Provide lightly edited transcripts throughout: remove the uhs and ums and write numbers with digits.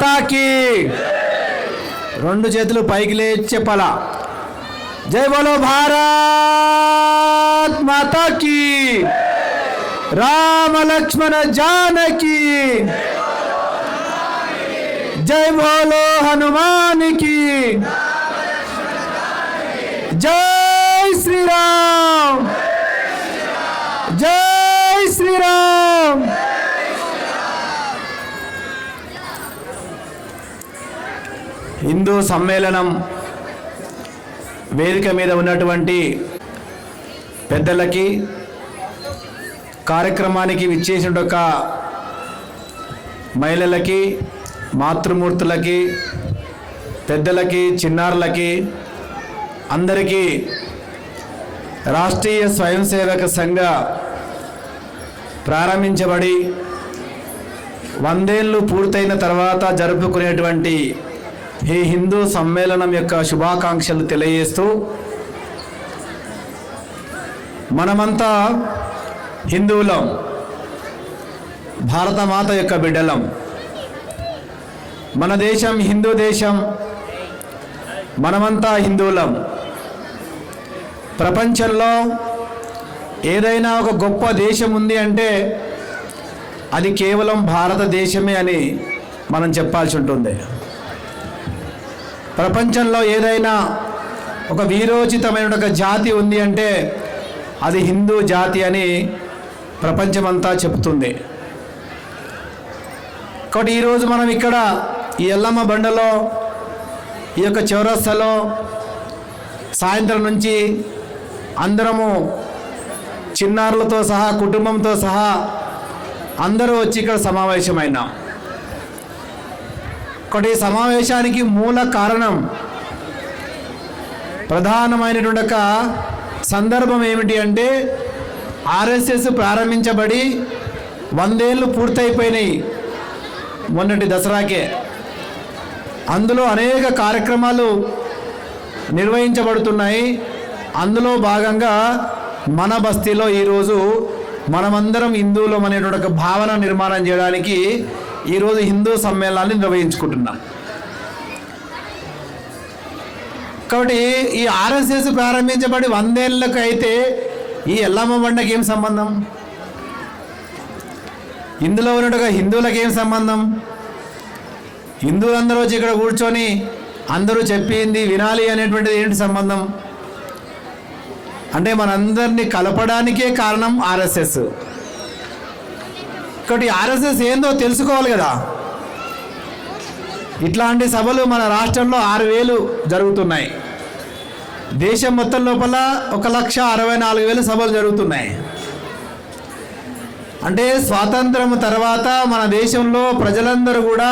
మాతాకి రెండు చేతులు పైకి లేచి చెప్పాలా జై బోలో భారత్ మాతాకి రామ లక్ష్మణ జానకి జై బోలో హనుమానికి జై శ్రీరామ్ జై శ్రీరామ్. హిందూ సమ్మేళనం వేదిక మీద ఉన్నటువంటి పెద్దలకి, కార్యక్రమానికి విచ్చేసిన ఒక మహిళలకి, మాతృమూర్తులకి, పెద్దలకి, చిన్నారులకి అందరికీ రాష్ట్రీయ స్వయం సేవక సంఘ ప్రారంభించబడి 100 ఏళ్ళు పూర్తయిన తర్వాత జరుపుకునేటువంటి ఈ హిందూ సమ్మేళనం యొక్క శుభాకాంక్షలు తెలియజేస్తూ, మనమంతా హిందువులం, భారతమాత యొక్క బిడ్డలం. మన దేశం హిందూ దేశం, మనమంతా హిందువులం. ప్రపంచంలో ఏదైనా ఒక గొప్ప దేశం ఉంది అంటే అది కేవలం భారతదేశమే అని మనం చెప్పాల్సి ఉంటుంది. ప్రపంచంలో ఏదైనా ఒక వీరోచితమైన ఒక జాతి ఉంది అంటే అది హిందూ జాతి అని ప్రపంచమంతా చెబుతుంది. కాబట్టి ఈరోజు మనం ఇక్కడ ఈ ఎల్లమ్మ బండలో, ఈ యొక్క చౌరస్తాలో సాయంత్రం నుంచి అందరము చిన్నారులతో సహా, కుటుంబంతో సహా అందరూ వచ్చి ఇక్కడ సమావేశమైనాం. ఒకటి సమావేశానికి మూల కారణం, ప్రధానమైనటువంటి ఒక సందర్భం ఏమిటి అంటే ఆర్ఎస్ఎస్ ప్రారంభించబడి 100 ఏళ్ళు పూర్తయిపోయినాయి మొన్నటి దసరాకే. అందులో అనేక కార్యక్రమాలు నిర్వహించబడుతున్నాయి. అందులో భాగంగా మన బస్తీలో ఈరోజు మనమందరం హిందువులం అనేటువంటి ఒక భావన నిర్మాణం చేయడానికి ఈరోజు హిందూ సమ్మేళనాన్ని నిర్వహించుకుంటున్నాం. కాబట్టి ఈ ఆర్ఎస్ఎస్ ప్రారంభించబడి 100 ఏళ్ళకు అయితే ఈ ఎల్లమ్మ బండకి ఏం సంబంధం? ఇందులో ఉన్నట్టుగా హిందువులకు ఏం సంబంధం? హిందువులందరూ వచ్చి ఇక్కడ కూర్చొని అందరూ చెప్పింది వినాలి అనేటువంటిది ఏంటి సంబంధం? అంటే మనందరినీ కలపడానికే కారణం ఆర్ఎస్ఎస్. కాబట్టి ఆర్ఎస్ఎస్ ఏందో తెలుసుకోవాలి కదా. ఇట్లాంటి సభలు మన రాష్ట్రంలో 6000 జరుగుతున్నాయి. దేశం మొత్తం లోపల 1,64,000 సభలు జరుగుతున్నాయి. అంటే స్వాతంత్రం తర్వాత మన దేశంలో ప్రజలందరూ కూడా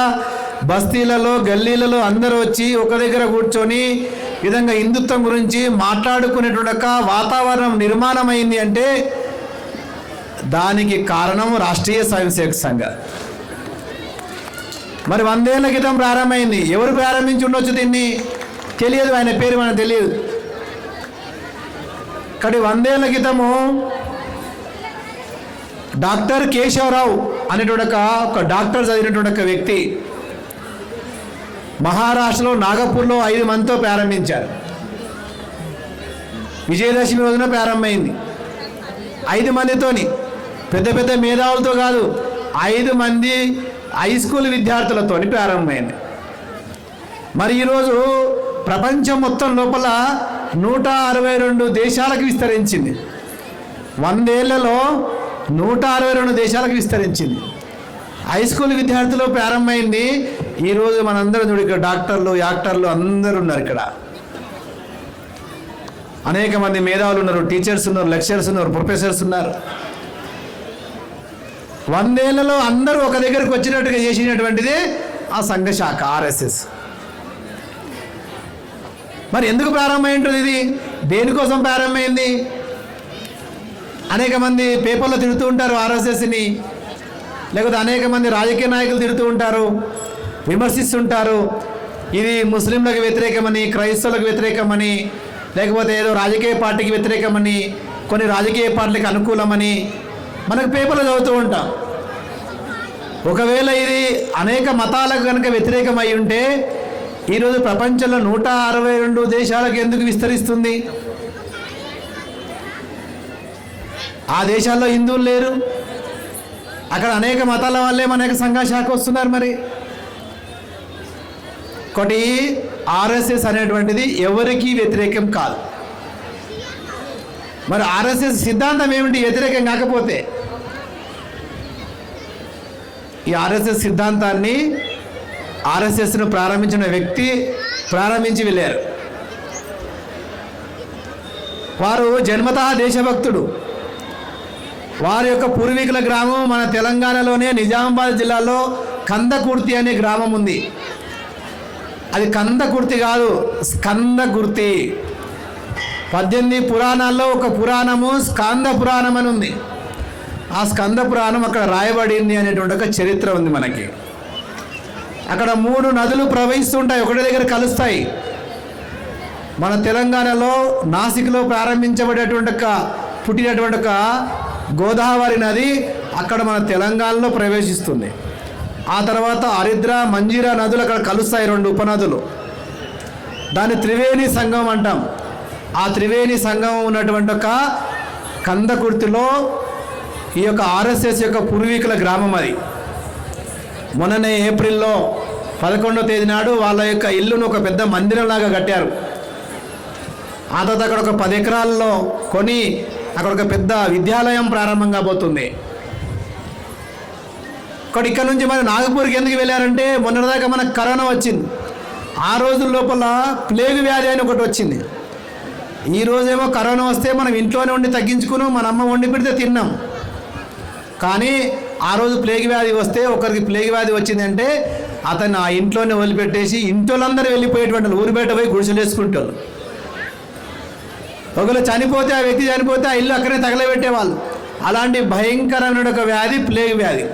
బస్తీలలో, గల్లీలలో అందరూ వచ్చి ఒక దగ్గర కూర్చొని ఈ విధంగా హిందుత్వం గురించి మాట్లాడుకునేటువంటి వాతావరణం నిర్మాణమైంది అంటే దానికి కారణం రాష్ట్రీయ స్వయం సేవక సంఘ. మరి 100 ఏళ్ల క్రితం ప్రారంభమైంది. ఎవరు ప్రారంభించి ఉండొచ్చు దీన్ని? తెలియదు, ఆయన పేరు మనకు తెలియదు. కానీ 100 ఏళ్ల క్రితము డాక్టర్ కేశవరావు అనేటువంటి ఒక డాక్టర్ చదివినటువంటి ఒక వ్యక్తి మహారాష్ట్రలో నాగపూర్లో 5 మందితో ప్రారంభించారు. విజయదశమి రోజున ప్రారంభమైంది. 5 మందితోని, పెద్ద పెద్ద మేధావులతో కాదు, 5 మంది హై స్కూల్ విద్యార్థులతో ప్రారంభమైంది. మరి ఈరోజు ప్రపంచం మొత్తం లోపల 162 దేశాలకు విస్తరించింది. 100 ఏళ్లలో 162 దేశాలకు విస్తరించింది. హై స్కూల్ విద్యార్థులు ప్రారంభమైంది. ఈరోజు మనందరం చూడు, ఇక్కడ డాక్టర్లు, యాక్టర్లు అందరూ ఉన్నారు. ఇక్కడ అనేక మంది మేధావులు ఉన్నారు, టీచర్స్ ఉన్నారు, లెక్చరర్స్ ఉన్నారు, ప్రొఫెసర్స్ ఉన్నారు. 100 ఏళ్లలో అందరూ ఒక దగ్గరకు వచ్చినట్టుగా చేసినటువంటిది ఆ సంఘ శాఖ ఆర్ఎస్ఎస్. మరి ఎందుకు ప్రారంభమై ఉంటుంది? ఇది దేనికోసం ప్రారంభమైంది? అనేక మంది పేపర్లో తిడుతూ ఉంటారు ఆర్ఎస్ఎస్ని, లేకపోతే అనేక మంది రాజకీయ నాయకులు తిడుతూ ఉంటారు, విమర్శిస్తుంటారు. ఇది ముస్లింలకు వ్యతిరేకమని, క్రైస్తవులకు వ్యతిరేకమని, లేకపోతే ఏదో రాజకీయ పార్టీకి వ్యతిరేకమని, కొన్ని రాజకీయ పార్టీలకు అనుకూలమని మనకు పేపర్లో చదువుతూ ఉంటాం. ఒకవేళ ఇది అనేక మతాలకు కనుక వ్యతిరేకమై ఉంటే ఈరోజు ప్రపంచంలో 162 దేశాలకు ఎందుకు విస్తరిస్తుంది? ఆ దేశాల్లో హిందువులు లేరు, అక్కడ అనేక మతాల వాళ్ళే అనేక సంఘ శాఖ వస్తున్నారు. మరి ఒకటి ఆర్ఎస్ఎస్ అనేటువంటిది ఎవరికీ వ్యతిరేకం కాదు. మరి ఆర్ఎస్ఎస్ సిద్ధాంతం ఏమిటి వ్యతిరేకం కాకపోతే? ఈ ఆర్ఎస్ఎస్ సిద్ధాంతాన్ని ఆర్ఎస్ఎస్ను ప్రారంభించిన వ్యక్తి ప్రారంభించి వెళ్ళారు. వారు జన్మతః దేశభక్తుడు. వారి యొక్క పూర్వీకుల గ్రామం మన తెలంగాణలోనే నిజామాబాద్ జిల్లాలో కందకుర్తి అనే గ్రామం ఉంది. అది కందకుర్తి కాదు, స్కందకుర్తి. 18 పురాణాల్లో ఒక పురాణము స్కంద పురాణం అని ఉంది. ఆ స్కంద పురాణం అక్కడ రాయబడింది అనేటువంటి ఒక చరిత్ర ఉంది మనకి. అక్కడ 3 నదులు ప్రవహిస్తుంటాయి, ఒకటి దగ్గర కలుస్తాయి. మన తెలంగాణలో నాసిక్లో ప్రారంభించబడేటువంటి పుట్టినటువంటి ఒక గోదావరి నది అక్కడ మన తెలంగాణలో ప్రవేశిస్తుంది. ఆ తర్వాత హరిద్ర మంజీరా నదులు అక్కడ కలుస్తాయి, 2 ఉపనదులు. దాన్ని త్రివేణి సంగమం అంటాం. ఆ త్రివేణి సంగమం ఉన్నటువంటి ఒక కందకుర్తిలో ఈ యొక్క ఆర్ఎస్ఎస్ యొక్క పూర్వీకుల గ్రామం అది. మొన్ననే ఏప్రిల్లో 11వ తేదీ నాడు వాళ్ళ యొక్క ఇల్లును ఒక పెద్ద మందిరంలాగా కట్టారు. ఆ తర్వాత అక్కడ ఒక 10 ఎకరాల్లో కొని అక్కడ ఒక పెద్ద విద్యాలయం ప్రారంభం కాబోతుంది. ఇక్కడ నుంచి మరి నాగపూర్కి ఎందుకు వెళ్ళారంటే మొన్నటిదాకా మనకు కరోనా వచ్చింది. ఆ రోజుల లోపల ప్లేగు వ్యాధి అని ఒకటి వచ్చింది. ఈ రోజేమో కరోనా వస్తే మనం ఇంట్లోనే ఉండి తగ్గించుకుని మన అమ్మ వండి పెడితే తిన్నాం. కానీ ఆ రోజు ప్లేగు వ్యాధి వస్తే ఒకరికి ప్లేగు వ్యాధి వచ్చిందంటే అతను ఆ ఇంట్లోనే వదిలిపెట్టేసి ఇంట్లోందరూ వెళ్ళిపోయేటువంటి ఊరు బయట పోయి గుడిసెలు వేసుకుంటారు. ఒకవేళ చనిపోతే ఆ వ్యక్తి చనిపోతే ఆ ఇల్లు అక్కడే తగలబెట్టేవాళ్ళు. అలాంటి భయంకరమైన ఒక వ్యాధి ప్లేగు వ్యాధి.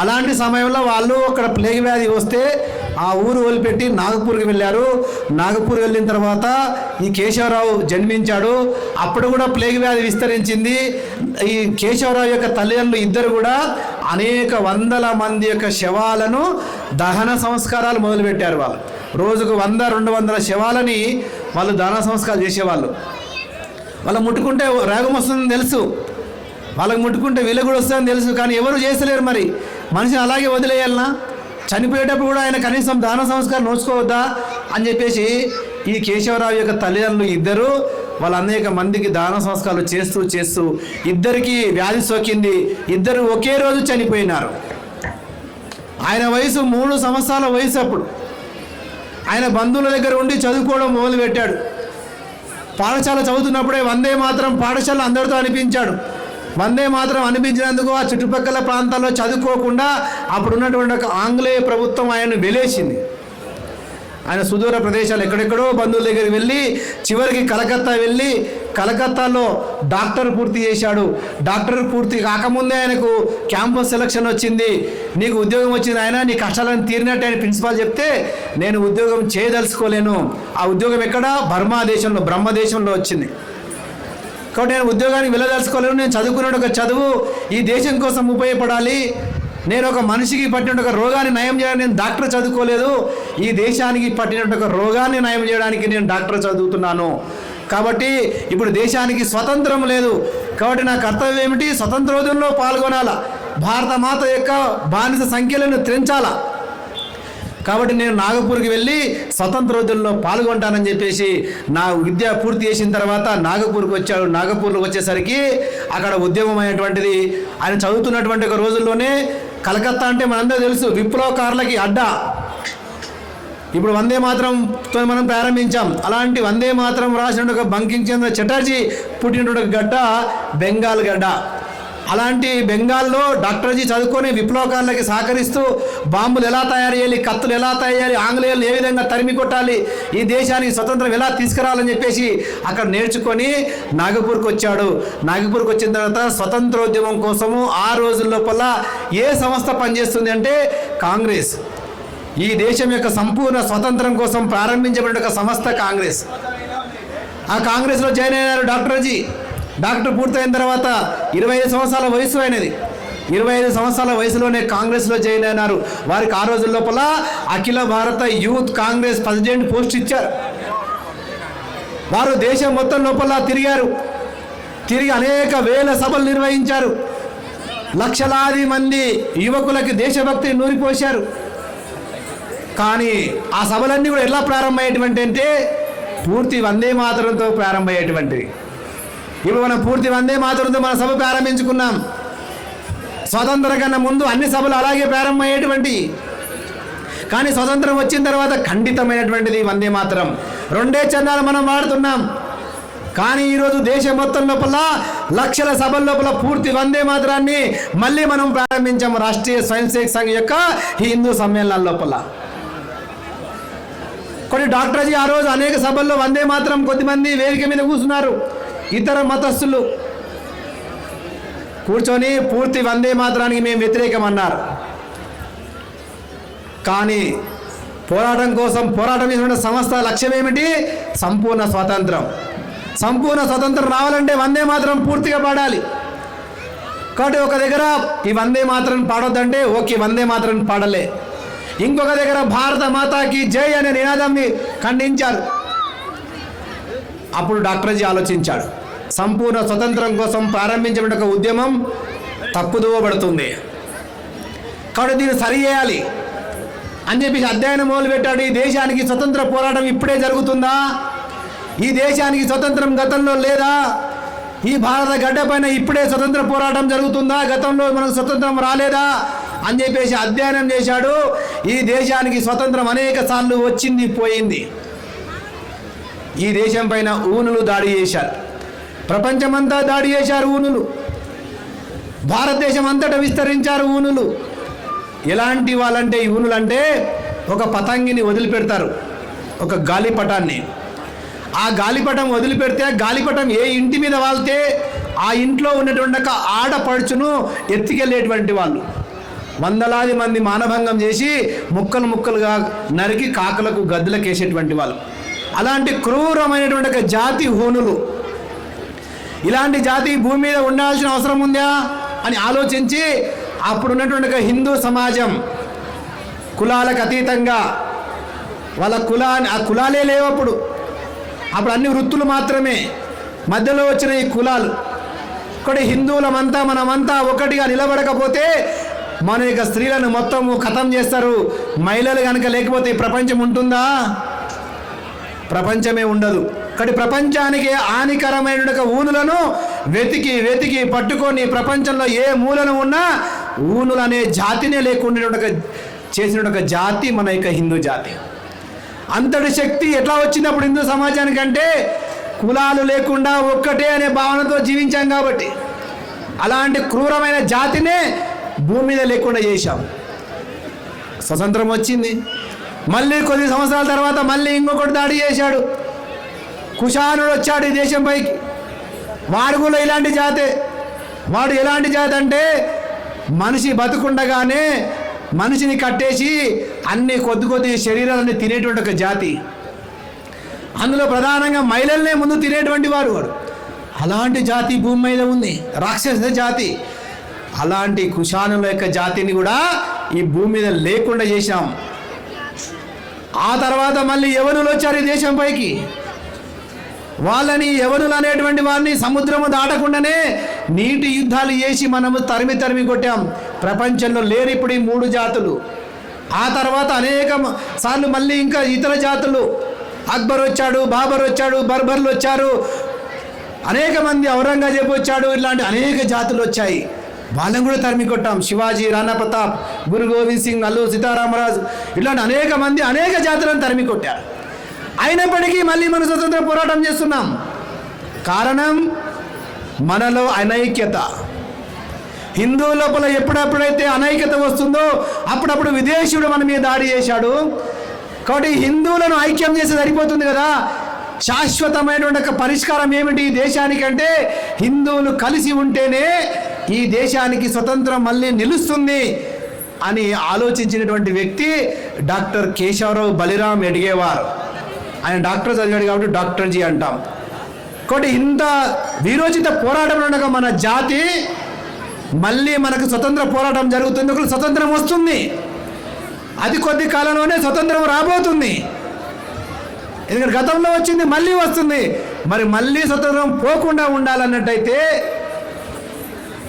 అలాంటి సమయంలో వాళ్ళు అక్కడ ప్లేగు వ్యాధి వస్తే ఆ ఊరు వదిలిపెట్టి నాగపూర్కి వెళ్ళారు. నాగపూర్ వెళ్ళిన తర్వాత ఈ కేశవరావు జన్మించాడు. అప్పుడు కూడా ప్లేగు వ్యాధి విస్తరించింది. ఈ కేశవరావు యొక్క తల్లిదండ్రులు ఇద్దరు కూడా అనేక వందల మంది యొక్క శవాలను దహన సంస్కారాలు మొదలుపెట్టారు. వాళ్ళు రోజుకు 100-200 శవాలని వాళ్ళు దహన సంస్కారాలు చేసేవాళ్ళు. వాళ్ళు ముట్టుకుంటే రోగం వస్తుందని తెలుసు, వాళ్ళకి ముట్టుకుంటే వీళ్ళు కూడా వస్తుందని తెలుసు, కానీ ఎవరు చేసలేరు. మరి మనిషిని అలాగే వదిలేయాలనా? చనిపోయేటప్పుడు కూడా ఆయన కనీసం దాన సంస్కారం నోచుకోవద్దా అని చెప్పేసి ఈ కేశవరావు యొక్క తల్లిదండ్రులు ఇద్దరు వాళ్ళ అనేక మందికి దాన సంస్కారాలు చేస్తూ ఇద్దరికి వ్యాధి సోకింది. ఇద్దరు ఒకే రోజు చనిపోయినారు. ఆయన వయసు 3 సంవత్సరాల వయసు. అప్పుడు ఆయన బంధువుల దగ్గర ఉండి చదువుకోవడం మొదలుపెట్టాడు. పాఠశాల చదువుతున్నప్పుడే వందే మాతరం పాఠశాల అందరితో అనిపించాడు. వందే మాతరం అనిపించినందుకు ఆ చుట్టుపక్కల ప్రాంతాల్లో చదువుకోకుండా అప్పుడు ఉన్నటువంటి ఒక ఆంగ్లేయ ప్రభుత్వం ఆయనను వెలేసింది. ఆయన సుదూర ప్రదేశాలు ఎక్కడెక్కడో బంధువుల దగ్గరికి వెళ్ళి చివరికి కలకత్తా వెళ్ళి కలకత్తాలో డాక్టర్ పూర్తి చేశాడు. డాక్టర్ పూర్తి కాకముందే ఆయనకు క్యాంపస్ సెలక్షన్ వచ్చింది. నీకు ఉద్యోగం వచ్చింది, ఆయన నీ కష్టాలను తీరినట్టు ఆయన ప్రిన్సిపాల్ చెప్తే నేను ఉద్యోగం చేయదలుచుకోలేను. ఆ ఉద్యోగం ఎక్కడ? బర్మా దేశంలో, బ్రహ్మదేశంలో వచ్చింది. కాబట్టి నేను ఉద్యోగానికి వెళ్ళదలుచుకోలేను. నేను చదువుకున్న ఒక చదువు ఈ దేశం కోసం ఉపయోగపడాలి. నేను ఒక మనిషికి పట్టిన ఒక రోగాన్ని నయం చేయడానికి నేను డాక్టర్ చదువుకోలేదు. ఈ దేశానికి పట్టిన ఒక రోగాన్ని నయం చేయడానికి నేను డాక్టర్ చదువుతున్నాను. కాబట్టి ఇప్పుడు దేశానికి స్వతంత్రం లేదు. కాబట్టి నా కర్తవ్యం ఏమిటి? స్వతంత్రోద్యమంలో పాల్గొనాలా, భారత మాత యొక్క బానిస సంఖ్యలను తెంచాలా. కాబట్టి నేను నాగపూర్కి వెళ్ళి స్వతంత్రోద్యమంలో పాల్గొంటానని చెప్పేసి నా విద్య పూర్తి చేసిన తర్వాత నాగపూర్కి వచ్చాడు. నాగపూర్లో వచ్చేసరికి అక్కడ ఉద్యమం అయినటువంటిది ఆయన చదువుతున్నటువంటి ఒక రోజుల్లోనే కలకత్తా అంటే మనందరూ తెలుసు విప్లవకారులకి అడ్డా. ఇప్పుడు వందే మాతరంతో మనం ప్రారంభించాం. అలాంటి వందే మాతరం రాసిన ఒక బంకిం చంద్ర చటర్జీ పుట్టినటువంటి గడ్డ బెంగాల్ గడ్డ. అలాంటి బెంగాల్లో డాక్టర్జీ చదువుకొని విప్లవకారులకి సహకరిస్తూ బాంబులు ఎలా తయారు చేయాలి, కత్తులు ఎలా తయారు చేయాలి, ఆంగ్లేయులు ఏ విధంగా తరిమి కొట్టాలి, ఈ దేశానికి స్వతంత్రం ఎలా తీసుకురావాలని చెప్పేసి అక్కడ నేర్చుకొని నాగపూర్కి వచ్చాడు. నాగపూర్కి వచ్చిన తర్వాత స్వతంత్రోద్యమం కోసము ఆ రోజుల లోపల ఏ సంస్థ పనిచేస్తుంది అంటే కాంగ్రెస్. ఈ దేశం యొక్క సంపూర్ణ స్వతంత్రం కోసం ప్రారంభించబడిన ఒక సంస్థ కాంగ్రెస్. ఆ కాంగ్రెస్లో జాయిన్ అయినారు డాక్టర్జీ. డాక్టర్ పూర్తయిన తర్వాత 25 సంవత్సరాల వయసు అయినది. 25 సంవత్సరాల వయసులోనే కాంగ్రెస్లో జాయిన్ అయినారు. వారికి ఆ రోజుల లోపల అఖిల భారత యూత్ కాంగ్రెస్ ప్రెసిడెంట్ పోస్ట్ ఇచ్చారు. వారు దేశం మొత్తం లోపల తిరిగి అనేక వేల సభలు నిర్వహించారు. లక్షలాది మంది యువకులకి దేశభక్తిని నూరిపోశారు. కానీ ఆ సభలన్నీ కూడా ఎలా ప్రారంభమయ్యేటువంటి అంటే పూర్తి వందే మాతరంతో ప్రారంభమయ్యేటువంటివి. ఇప్పుడు మనం పూర్తి వందే మాతరంతో మన సభ ప్రారంభించుకున్నాం. స్వతంత్రం కన్నా ముందు అన్ని సభలు అలాగే ప్రారంభమయ్యేటువంటి. కానీ స్వతంత్రం వచ్చిన తర్వాత ఖండితమైనటువంటిది వందే మాతరం. 2 చందాలు మనం వాడుతున్నాం. కానీ ఈరోజు దేశం మొత్తం లోపల లక్షల సభల లోపల పూర్తి వందే మాతరాన్ని మళ్ళీ మనం ప్రారంభించాము. రాష్ట్రీయ స్వయం సేవక్ సంఘ్ యొక్క హిందూ సమ్మేళనాల లోపల కొన్ని డాక్టర్జీ ఆ రోజు అనేక సభల్లో వందే మాతరం కొద్దిమంది వేదిక మీద కూర్చున్నారు. ఇతర మతస్థులు కూర్చొని పూర్తి వందే మాతరానికి మేము వ్యతిరేకం అన్నారు. కానీ పోరాటం చేసిన సంస్థ లక్ష్యం ఏమిటి? సంపూర్ణ స్వాతంత్రం. సంపూర్ణ స్వతంత్రం రావాలంటే వందే మాతరం పూర్తిగా పాడాలి. కాబట్టి ఒక దగ్గర ఈ వందే మాతరం పాడొద్దంటే ఓకే, వందే మాతరం పాడలే. ఇంకొక దగ్గర భారత మాతాకి జై అనే నినాదాన్ని ఖండించారు. అప్పుడు డాక్టర్జీ ఆలోచించాడు, సంపూర్ణ స్వతంత్రం కోసం ప్రారంభించిన ఒక ఉద్యమం తప్పుదోవబడుతుంది, కాబట్టి దీన్ని సరి చేయాలి అని చెప్పేసి అధ్యయనం మొదలుపెట్టాడు. ఈ దేశానికి స్వతంత్ర పోరాటం ఇప్పుడే జరుగుతుందా? ఈ దేశానికి స్వతంత్రం గతంలో లేదా? ఈ భారత గడ్డ పైన ఇప్పుడే స్వతంత్ర పోరాటం జరుగుతుందా? గతంలో మనకు స్వతంత్రం రాలేదా అని చెప్పేసి అధ్యయనం చేశాడు. ఈ దేశానికి స్వతంత్రం అనేక సార్లు వచ్చింది, పోయింది. ఈ దేశం పైన ఊనులు దాడి చేశారు, ప్రపంచమంతా దాడి చేశారు ఊనులు, భారతదేశం అంతటా విస్తరించారు ఊనులు. ఎలాంటి వాళ్ళంటే ఈ ఊనులు అంటే ఒక పతంగిని వదిలిపెడతారు, ఒక గాలిపటాన్ని. ఆ గాలిపటం వదిలిపెడితే గాలిపటం ఏ ఇంటి మీద వాళ్తే ఆ ఇంట్లో ఉన్నటువంటి ఒక ఆడపడుచును ఎత్తికెళ్ళేటువంటి వాళ్ళు. వందలాది మంది మానభంగం చేసి ముక్కలు ముక్కలుగా నరికి కాకులకు గద్దలకు వేసేటువంటి వాళ్ళు. అలాంటి క్రూరమైనటువంటి ఒక జాతి హూనులు. ఇలాంటి జాతి భూమి మీద ఉండాల్సిన అవసరం ఉందా అని ఆలోచించి అప్పుడు ఉన్నటువంటి ఒక హిందూ సమాజం కులాలకు అతీతంగా వాళ్ళ కులాలే లేవు. అప్పుడు అన్ని వృత్తులు మాత్రమే. మధ్యలో వచ్చిన ఈ కులాలు ఒకటి హిందువులమంతా మనమంతా ఒకటిగా నిలబడకపోతే మన యొక్క స్త్రీలను మొత్తం ఖతం చేస్తారు. మహిళలు కనుక లేకపోతే ఈ ప్రపంచం ఉంటుందా? ప్రపంచమే ఉండదు. కాబట్టి ప్రపంచానికి హానికరమైన ఊనులను వెతికి వెతికి పట్టుకొని ప్రపంచంలో ఏ మూలను ఉన్నా ఊనులు అనే జాతినే లేకుండా చేసిన ఒక జాతి మన యొక్క హిందూ జాతి. అంతటి శక్తి ఎట్లా వచ్చినప్పుడు హిందూ సమాజానికంటే కులాలు లేకుండా ఒక్కటే అనే భావనతో జీవించాం కాబట్టి. అలాంటి క్రూరమైన జాతినే భూమి మీద లేకుండా చేశాం. స్వతంత్రం వచ్చింది, మళ్ళీ కొద్ది సంవత్సరాల తర్వాత మళ్ళీ ఇంకొకటి దాడి చేశాడు. కుషానుడు వచ్చాడు ఈ దేశంపైకి. వాడు కూడా ఇలాంటి జాతే. వాడు ఎలాంటి జాతి అంటే మనిషి బతుకుండగానే మనిషిని కట్టేసి అన్ని కొద్ది శరీరాలన్నీ తినేటువంటి ఒక జాతి. అందులో ప్రధానంగా మహిళల్నే ముందు తినేటువంటి వాడు. అలాంటి జాతి భూమి మీద ఉంది, రాక్షస జాతి. అలాంటి కుషానుల యొక్క జాతిని కూడా ఈ భూమి మీద లేకుండా చేశాం. ఆ తర్వాత మళ్ళీ యవనులు వచ్చారు ఈ దేశంపైకి. వాళ్ళని యవనులు అనేటువంటి వారిని సముద్రము దాటకుండానే నీటి యుద్ధాలు చేసి మనము తరిమి కొట్టాం. ప్రపంచంలో లేరు ఇప్పుడు ఈ 3 జాతులు. ఆ తర్వాత అనేక సార్లు మళ్ళీ ఇంకా ఇతర జాతులు, అక్బర్ వచ్చాడు, బాబర్ వచ్చాడు, బర్బర్లు వచ్చారు, అనేక మంది ఔరంగజేబు వచ్చాడు. ఇలాంటి అనేక జాతులు వచ్చాయి, వాళ్ళని కూడా తరిమి కొట్టాం. శివాజీ, రాణా ప్రతాప్, గురు గోవింద్ సింగ్, అల్లు సీతారామరాజు, ఇలాంటి అనేక మంది అనేక జాతులను తరిమి కొట్టారు. అయినప్పటికీ మళ్ళీ మనం స్వతంత్ర పోరాటం చేస్తున్నాం. కారణం మనలో అనైక్యత. హిందూ లోపల ఎప్పుడెప్పుడైతే అనైక్యత వస్తుందో అప్పుడప్పుడు విదేశీయుడు మన మీద దాడి చేశాడు. కాబట్టి హిందువులను ఐక్యం చేసి సరిపోతుంది కదా. శాశ్వతమైనటువంటి ఒక పరిష్కారం ఏమిటి ఈ దేశానికంటే హిందువులు కలిసి ఉంటేనే ఈ దేశానికి స్వతంత్రం మళ్ళీ నిలుస్తుంది అని ఆలోచించినటువంటి వ్యక్తి డాక్టర్ కేశవరావు బలిరామ్ ఎడిగేవారు. ఆయన డాక్టర్ చదివాడు కాబట్టి డాక్టర్జీ అంటాం. కాబట్టి ఇంత వీరోచిత పోరాటంలో మన జాతి మళ్ళీ మనకు స్వతంత్ర పోరాటం జరుగుతుంది, ఒకరు స్వతంత్రం వస్తుంది, అది కొద్ది కాలంలోనే స్వతంత్రం రాబోతుంది. ఎందుకంటే గతంలో వచ్చింది, మళ్ళీ వస్తుంది. మరి మళ్ళీ స్వతంత్రం పోకుండా ఉండాలన్నట్టయితే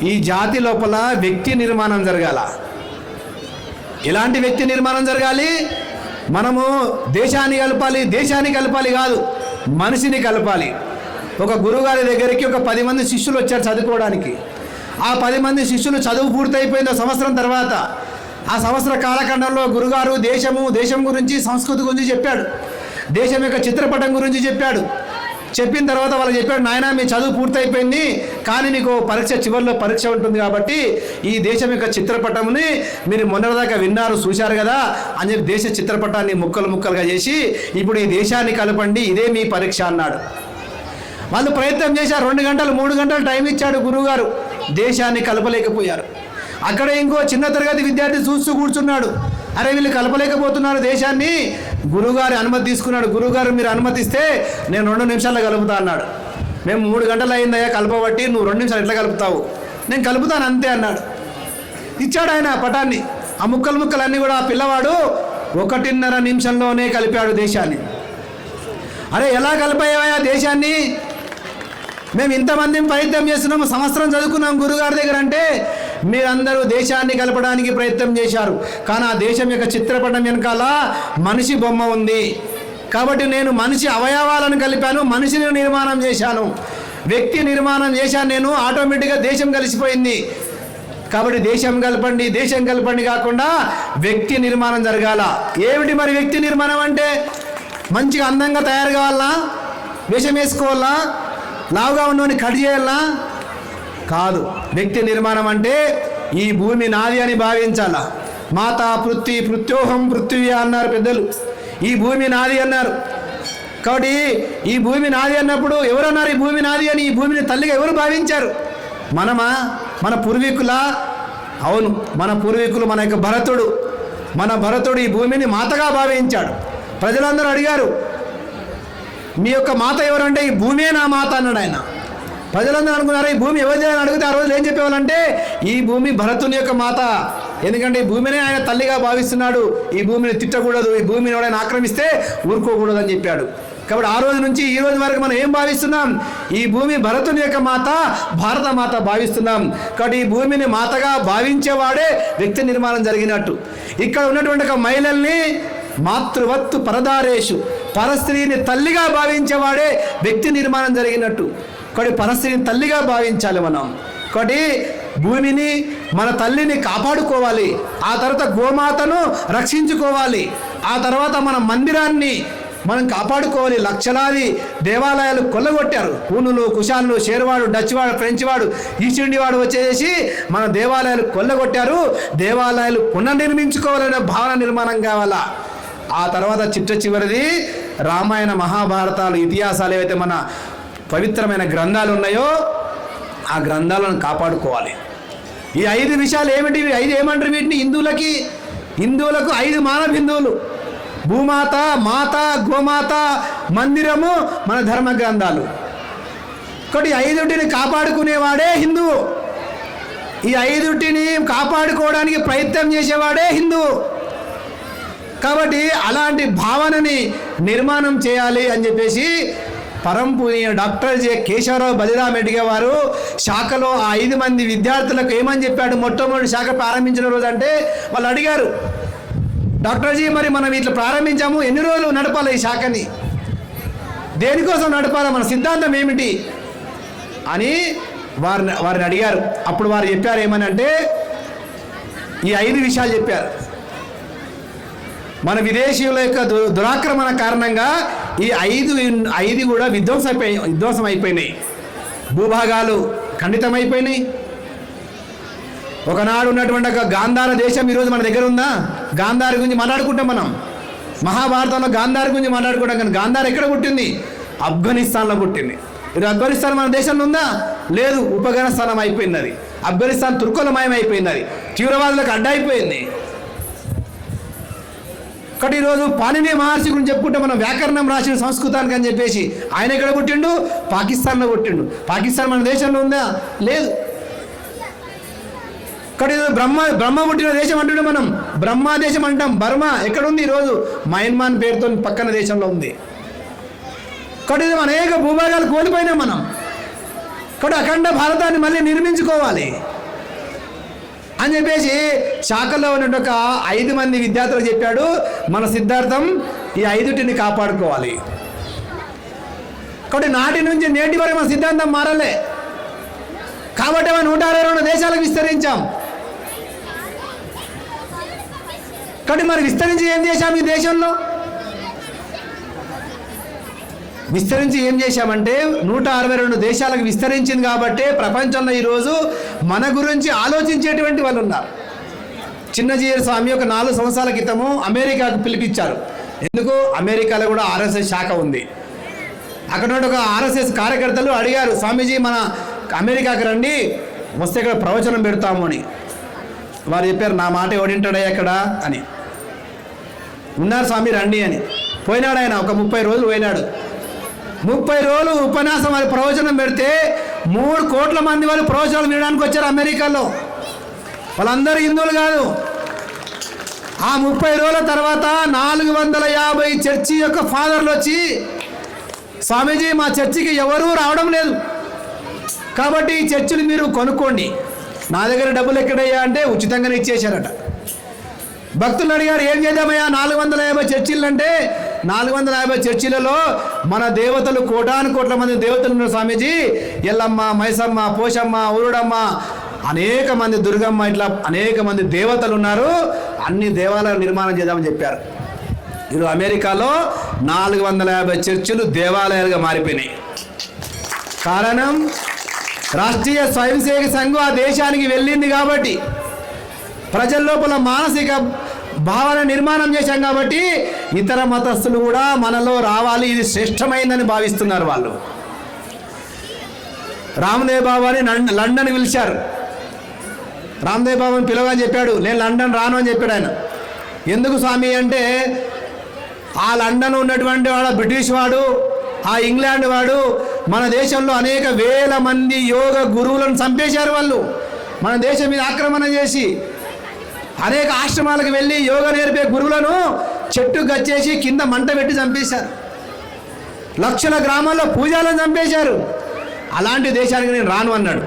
ఈ జాతి లోపల వ్యక్తి నిర్మాణం జరగాల. ఎలాంటి వ్యక్తి నిర్మాణం జరగాలి? మనము దేశాన్ని కలపాలి కాదు, మనిషిని కలపాలి. ఒక గురువుగారి దగ్గరికి ఒక 10 మంది శిష్యులు వచ్చారు చదువుకోవడానికి. ఆ 10 మంది శిష్యులు చదువు పూర్తయిపోయిన సంవత్సరం తర్వాత, ఆ సంవత్సర కాలఖండంలో గురుగారు దేశం గురించి, సంస్కృతి గురించి చెప్పాడు, దేశం యొక్క చిత్రపటం గురించి చెప్పాడు. చెప్పిన తర్వాత వాళ్ళకి చెప్పాడు, నాయన మీ చదువు పూర్తయిపోయింది, కానీ నీకు చివరిలో పరీక్ష ఉంటుంది కాబట్టి ఈ దేశం యొక్క చిత్రపటంని మీరు మొన్నటిదాకా విన్నారు, చూశారు కదా అని చెప్పి దేశ చిత్రపటాన్ని ముక్కలుగా చేసి ఇప్పుడు ఈ దేశాన్ని కలపండి, ఇదే మీ పరీక్ష అన్నాడు. వాళ్ళు ప్రయత్నం చేశారు, 2 గంటలు 3 గంటలు టైం ఇచ్చాడు గురువుగారు, దేశాన్ని కలపలేకపోయారు. అక్కడ ఇంకో చిన్న తరగతి విద్యార్థి చూస్తూ కూర్చున్నాడు, అరే వీళ్ళు కలపలేకపోతున్నారు దేశాన్ని. గురువుగారు అనుమతి తీసుకున్నాడు, గురువుగారు మీరు అనుమతిస్తే నేను 2 నిమిషాల్లో కలుపుతా అన్నాడు. మేము 3 గంటలు అయిందయ్యా కలపబట్టి, నువ్వు 2 నిమిషాలు ఎట్లా కలుపుతావు, నేను కలుపుతాను అంతే అన్నాడు. ఇచ్చాడు ఆయన పటాన్ని, ఆ ముక్కలన్నీ కూడా ఆ పిల్లవాడు 1.5 నిమిషంలోనే కలిపాడు దేశాన్ని. అరే ఎలా కలిపాయా దేశాన్ని? మేము ఇంతమంది ప్రయత్నం చేస్తున్నాము, సంవత్సరం చదువుకున్నాం గురుగారి దగ్గర అంటే మీరందరూ దేశాన్ని కలపడానికి ప్రయత్నం చేశారు, కానీ ఆ దేశం యొక్క చిత్రపటం వెనకాల మనిషి బొమ్మ ఉంది. కాబట్టి నేను మనిషి అవయవాలను కలిపాను, మనిషిని నిర్మాణం చేశాను, వ్యక్తి నిర్మాణం చేశాను నేను, ఆటోమేటిక్గా దేశం కలిసిపోయింది. కాబట్టి దేశం కలపండి కాకుండా వ్యక్తి నిర్మాణం జరగాల. ఏమిటి మరి వ్యక్తి నిర్మాణం అంటే? మంచిగా అందంగా తయారు కావాలా, వేషం వేసుకోవాలా, లావుగా ఉన్నోని కట్ చేయాలా? కాదు. వ్యక్తి నిర్మాణం అంటే ఈ భూమి నాది అని భావించాలా. మాతా పృథ్వోహం పృథ్వీ అన్నారు పెద్దలు, ఈ భూమి నాది అన్నారు. కాబట్టి ఈ భూమి నాది అన్నప్పుడు ఎవరన్నారు ఈ భూమి నాది అని? ఈ భూమిని తల్లిగా ఎవరు భావించారు? మనమా? మన పూర్వీకులా? అవును, మన పూర్వీకులు, మన యొక్క భరతుడు ఈ భూమిని మాతగా భావించాడు. ప్రజలందరూ అడిగారు, మీ యొక్క మాత ఎవరంటే ఈ భూమే నా మాత అన్నాడు ఆయన. ప్రజలందరూ అనుకున్నారు ఈ భూమి ఎవరిది అని అడిగితే ఆ రోజు ఏం చెప్పేవాళ్ళంటే ఈ భూమి భరతుని యొక్క మాత, ఎందుకంటే ఈ భూమిని ఆయన తల్లిగా భావిస్తున్నాడు, ఈ భూమిని తిట్టకూడదు, ఈ భూమిని ఎవరైనా ఆక్రమిస్తే ఊరుకోకూడదు అని చెప్పాడు. కాబట్టి ఆ రోజు నుంచి ఈ రోజు వరకు మనం ఏం భావిస్తున్నాం? ఈ భూమి భరతుని యొక్క మాత, భారత మాత భావిస్తున్నాం. కాబట్టి ఈ భూమిని మాతగా భావించేవాడే వ్యక్తి నిర్మాణం జరిగినట్టు. ఇక్కడ ఉన్నటువంటి ఒక మహిళల్ని మాతృవత్తు పరదారేషు, పరస్త్రీని తల్లిగా భావించేవాడే వ్యక్తి నిర్మాణం జరిగినట్టు. కాబట్టి పరస్త్రీని తల్లిగా భావించాలి మనం. కాబట్టి భూమిని, మన తల్లిని కాపాడుకోవాలి, ఆ తర్వాత గోమాతను రక్షించుకోవాలి, ఆ తర్వాత మన మందిరాన్ని మనం కాపాడుకోవాలి. లక్షలాది దేవాలయాలు కొల్లగొట్టారు, పూనులు, కుషాన్లు, షేర్వాడు, డచ్ వాడు, ఫ్రెంచ్ వాడు, ఈస్ట్ ఇండియా వాడు వచ్చేసి మన దేవాలయాలు కొల్లగొట్టారు. దేవాలయాలు పునర్నిర్మించుకోవాలనే భావన నిర్మాణం కావాలా. ఆ తర్వాత చివరిది రామాయణ మహాభారతాలు, ఇతిహాసాలు ఏవైతే మన పవిత్రమైన గ్రంథాలు ఉన్నాయో ఆ గ్రంథాలను కాపాడుకోవాలి. ఈ 5 విషయాలు ఏమిటి? 5 ఏమంటారు వీటిని? హిందువులకు 5 మానవ హిందువులు: భూమాత, మాత, గోమాత, మందిరము, మన ధర్మ గ్రంథాలు. కాబట్టి 5టిని కాపాడుకునేవాడే హిందువు. ఈ 5టిని కాపాడుకోవడానికి ప్రయత్నం చేసేవాడే హిందువు. కాబట్టి అలాంటి భావనని నిర్మాణం చేయాలి అని చెప్పేసి పరంపూర్య డాక్టర్ జె కేశవరావు బలిరామెడ్డి వారు శాఖలో ఆ 5 మంది విద్యార్థులకు ఏమని చెప్పాడు? మొట్టమొదటి శాఖ ప్రారంభించిన రోజు అంటే వాళ్ళు అడిగారు, డాక్టర్ జీ మరి మనం ఇట్లా ప్రారంభించాము, ఎన్ని రోజులు నడపాలి ఈ శాఖని, దేనికోసం నడపాలి, మన సిద్ధాంతం ఏమిటి అని వారిని అడిగారు. అప్పుడు వారు చెప్పారు ఏమని అంటే ఈ 5 విషయాలు చెప్పారు. మన విదేశీయుల యొక్క దురాక్రమణ కారణంగా ఈ 5 కూడా విధ్వంసం అయిపోయినాయి. భూభాగాలు ఖండితమైపోయినాయి. ఒకనాడు ఉన్నటువంటి ఒక గాంధార దేశం ఈరోజు మన దగ్గర ఉందా? గాంధార్ గురించి మాట్లాడుకుంటాం మనం, మహాభారతంలో గాంధార్ గురించి మాట్లాడుకుంటాం. కానీ గాంధార్ ఎక్కడ పుట్టింది? ఆఫ్ఘనిస్తాన్లో పుట్టింది. ఇది ఆఫ్ఘనిస్తాన్ మన దేశంలో ఉందా? లేదు, ఉపగ్రహ స్థానం అయిపోయింది అది. ఆఫ్ఘనిస్తాన్ తుర్కులమయం అయిపోయింది, అది తీవ్రవాదులకు అడ్డైపోయింది. కాబట్టి ఈరోజు పాణిని మహర్షి గురించి చెప్పుకుంటే మనం వ్యాకరణం రాసిన సంస్కృతానికి అని చెప్పేసి ఆయన ఎక్కడ పుట్టిండు? పాకిస్తాన్లో పుట్టిండు. పాకిస్తాన్ మన దేశంలో ఉందా? లేదు. కాబట్టి బ్రహ్మ పుట్టిన దేశం అంటుండే మనం, బ్రహ్మ దేశం అంటాం. బర్మా ఎక్కడుంది ఈరోజు? మయన్మార్ పేరుతో పక్కన దేశంలో ఉంది. కాబట్టి అనేక భూభాగాలు కోల్పోయినాం మనం. కాబట్టి అఖండ భారతాన్ని మళ్ళీ నిర్మించుకోవాలి అని చెప్పేసి శాఖలో ఉన్న ఒక 5 మంది విద్యార్థులు చెప్పాడు. మన సిద్ధార్థం ఈ 5టిని కాపాడుకోవాలి. కాబట్టి నాటి నుంచి నేటి వరకు మన సిద్ధాంతం మారలే. కాబట్టి మనం 162 దేశాలకు విస్తరించాం. కాబట్టి మరి విస్తరించి ఏం చేశాం? ఈ దేశంలో విస్తరించి ఏం చేశామంటే 162 దేశాలకు విస్తరించింది కాబట్టి ప్రపంచంలో ఈరోజు మన గురించి ఆలోచించేటువంటి వాళ్ళు ఉన్నారు. చిన్నజీయర్ స్వామి ఒక 4 సంవత్సరాల క్రితము అమెరికాకు పిలిపించారు. ఎందుకు? అమెరికాలో కూడా ఆర్ఎస్ఎస్ శాఖ ఉంది. అక్కడ ఒక ఆర్ఎస్ఎస్ కార్యకర్తలు అడిగారు, స్వామీజీ మన అమెరికాకి రండి, వస్తే ఇక్కడ ప్రవచనం పెడతాము అని. వారు చెప్పారు, నా మాట ఎవడింటాడయ్యా అక్కడ అని. ఉన్నారు స్వామి రండి అని. పోయినాడు ఆయన. ఒక 30 రోజులు పోయినాడు. 30 రోజులు ఉపన్యాసం వారి ప్రవచనం పెడితే 3 కోట్ల మంది వాళ్ళు ప్రవచనాలు వినడానికి వచ్చారు అమెరికాలో. వాళ్ళందరూ హిందువులు కాదు. ఆ 30 రోజుల తర్వాత 450 చర్చి యొక్క ఫాదర్లు వచ్చి, స్వామీజీ మా చర్చికి ఎవరూ రావడం లేదు, కాబట్టి ఈ చర్చిలు మీరు కొనుక్కోండి. నా దగ్గర డబ్బులు ఎక్కడయ్యా అంటే ఉచితంగానే ఇచ్చేశారట. భక్తులు అడిగారు, ఏం చేద్దామయ్యా 450 చర్చిలు అంటే, 450 చర్చిలలో మన దేవతలు కోటాను కోట్ల మంది దేవతలు ఉన్నారు స్వామీజీ. ఎల్లమ్మ, మైసమ్మ, పోషమ్మ, ఉరుడమ్మ, అనేక మంది దుర్గమ్మ, ఇట్లా అనేక మంది దేవతలు ఉన్నారు. అన్ని దేవాలయాలు నిర్మాణం చేద్దామని చెప్పారు. ఈరోజు అమెరికాలో 450 చర్చిలు దేవాలయాలుగా మారిపోయినాయి. కారణం రాష్ట్రీయ స్వయం సేవక సంఘం ఆ దేశానికి వెళ్ళింది కాబట్టి, ప్రజల లోపల మానసిక భావన నిర్మాణం చేశాం కాబట్టి ఇతర మతస్థులు కూడా మనలో రావాలి, ఇది శ్రేష్టమైందని భావిస్తున్నారు వాళ్ళు. రామ్దేవ్ బాబు అని లండన్ పిలిచారు. రామ్దేవ్ బాబుని పిలవని చెప్పాడు, నేను లండన్ రాను అని చెప్పాడు ఆయన. ఎందుకు స్వామి అంటే, ఆ లండన్ ఉన్నటువంటి వాడు బ్రిటిష్ వాడు, ఆ ఇంగ్లాండ్ వాడు మన దేశంలో అనేక వేల మంది యోగ గురువులను చంపేశారు వాళ్ళు. మన దేశం మీద ఆక్రమణ చేసి అనేక ఆశ్రమాలకు వెళ్ళి యోగ నేర్పే గురువులను చెట్టు గచ్చేసి కింద మంట పెట్టి చంపేశారు. లక్షల గ్రామాల్లో పూజాలను చంపేశారు. అలాంటి దేశానికి నేను రాను అన్నాడు.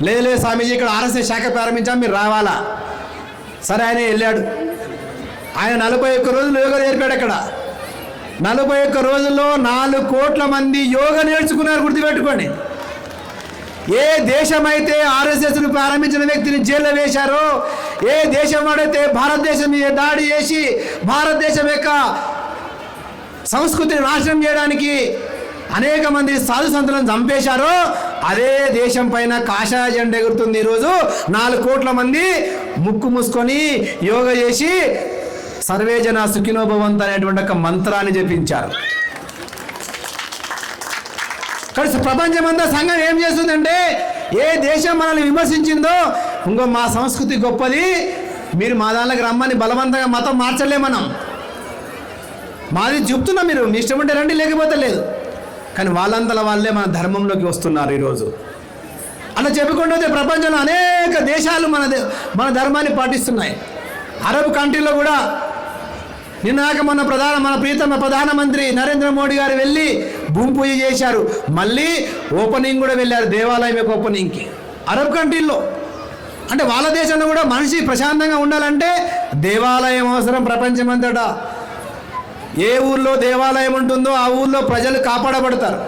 లేదు స్వామీజీ ఇక్కడ ఆర్ఎస్ఎస్ శాఖ ప్రారంభించాం, మీరు రావాలా? సరే ఆయన వెళ్ళాడు. ఆయన 41 రోజులు యోగా నేర్పాడు. అక్కడ 41 రోజుల్లో 4 కోట్ల మంది యోగా నేర్చుకున్నారు. గుర్తుపెట్టుకోండి. ఏ దేశమైతే ఆర్ఎస్ఎస్ను ప్రారంభించిన వ్యక్తిని జైల్లో వేశారో, ఏ దేశం వాడైతే భారతదేశం మీద దాడి చేసి భారతదేశం యొక్క సంస్కృతిని నాశనం చేయడానికి అనేక మంది సాధు సంతులను చంపేశారో, అదే దేశం పైన కాషాయ జెండా ఎగురుతుంది. ఈరోజు 4 కోట్ల మంది ముక్కు మూసుకొని యోగా చేసి సర్వే జన సుఖినో భవంతు అనేటువంటి ఒక మంత్రాన్ని జపించారు. కానీ ప్రపంచమంతా సంఘం ఏం చేస్తుందంటే, ఏ దేశం మనల్ని విమర్శించిందో, ఇంకో మా సంస్కృతి గొప్పది, మీరు మా దానిలోకి రమ్మని బలవంతంగా మతం మార్చలే. మనం మాది చెప్తున్నాం, మీరు మీ ఇష్టం ఉంటే రండి, లేకపోతే లేదు. కానీ వాళ్ళంతల వాళ్ళే మన ధర్మంలోకి వస్తున్నారు ఈరోజు. అలా చెప్పుకుంటే ప్రపంచంలో అనేక దేశాలు మన ధర్మాన్ని పాటిస్తున్నాయి. అరబ్ కంట్రీలో కూడా నిన్నాక మన ప్రీతమ ప్రధానమంత్రి నరేంద్ర మోడీ గారు వెళ్ళి భూమి పూజ చేశారు. మళ్ళీ ఓపెనింగ్ కూడా వెళ్ళారు, దేవాలయం యొక్క ఓపెనింగ్కి అరబ్ కంట్రీల్లో. అంటే వాళ్ళ దేశంలో కూడా మనిషి ప్రశాంతంగా ఉండాలంటే దేవాలయం అవసరం ప్రపంచమంతటా. ఏ ఊర్లో దేవాలయం ఉంటుందో ఆ ఊర్లో ప్రజలు కాపాడబడతారు.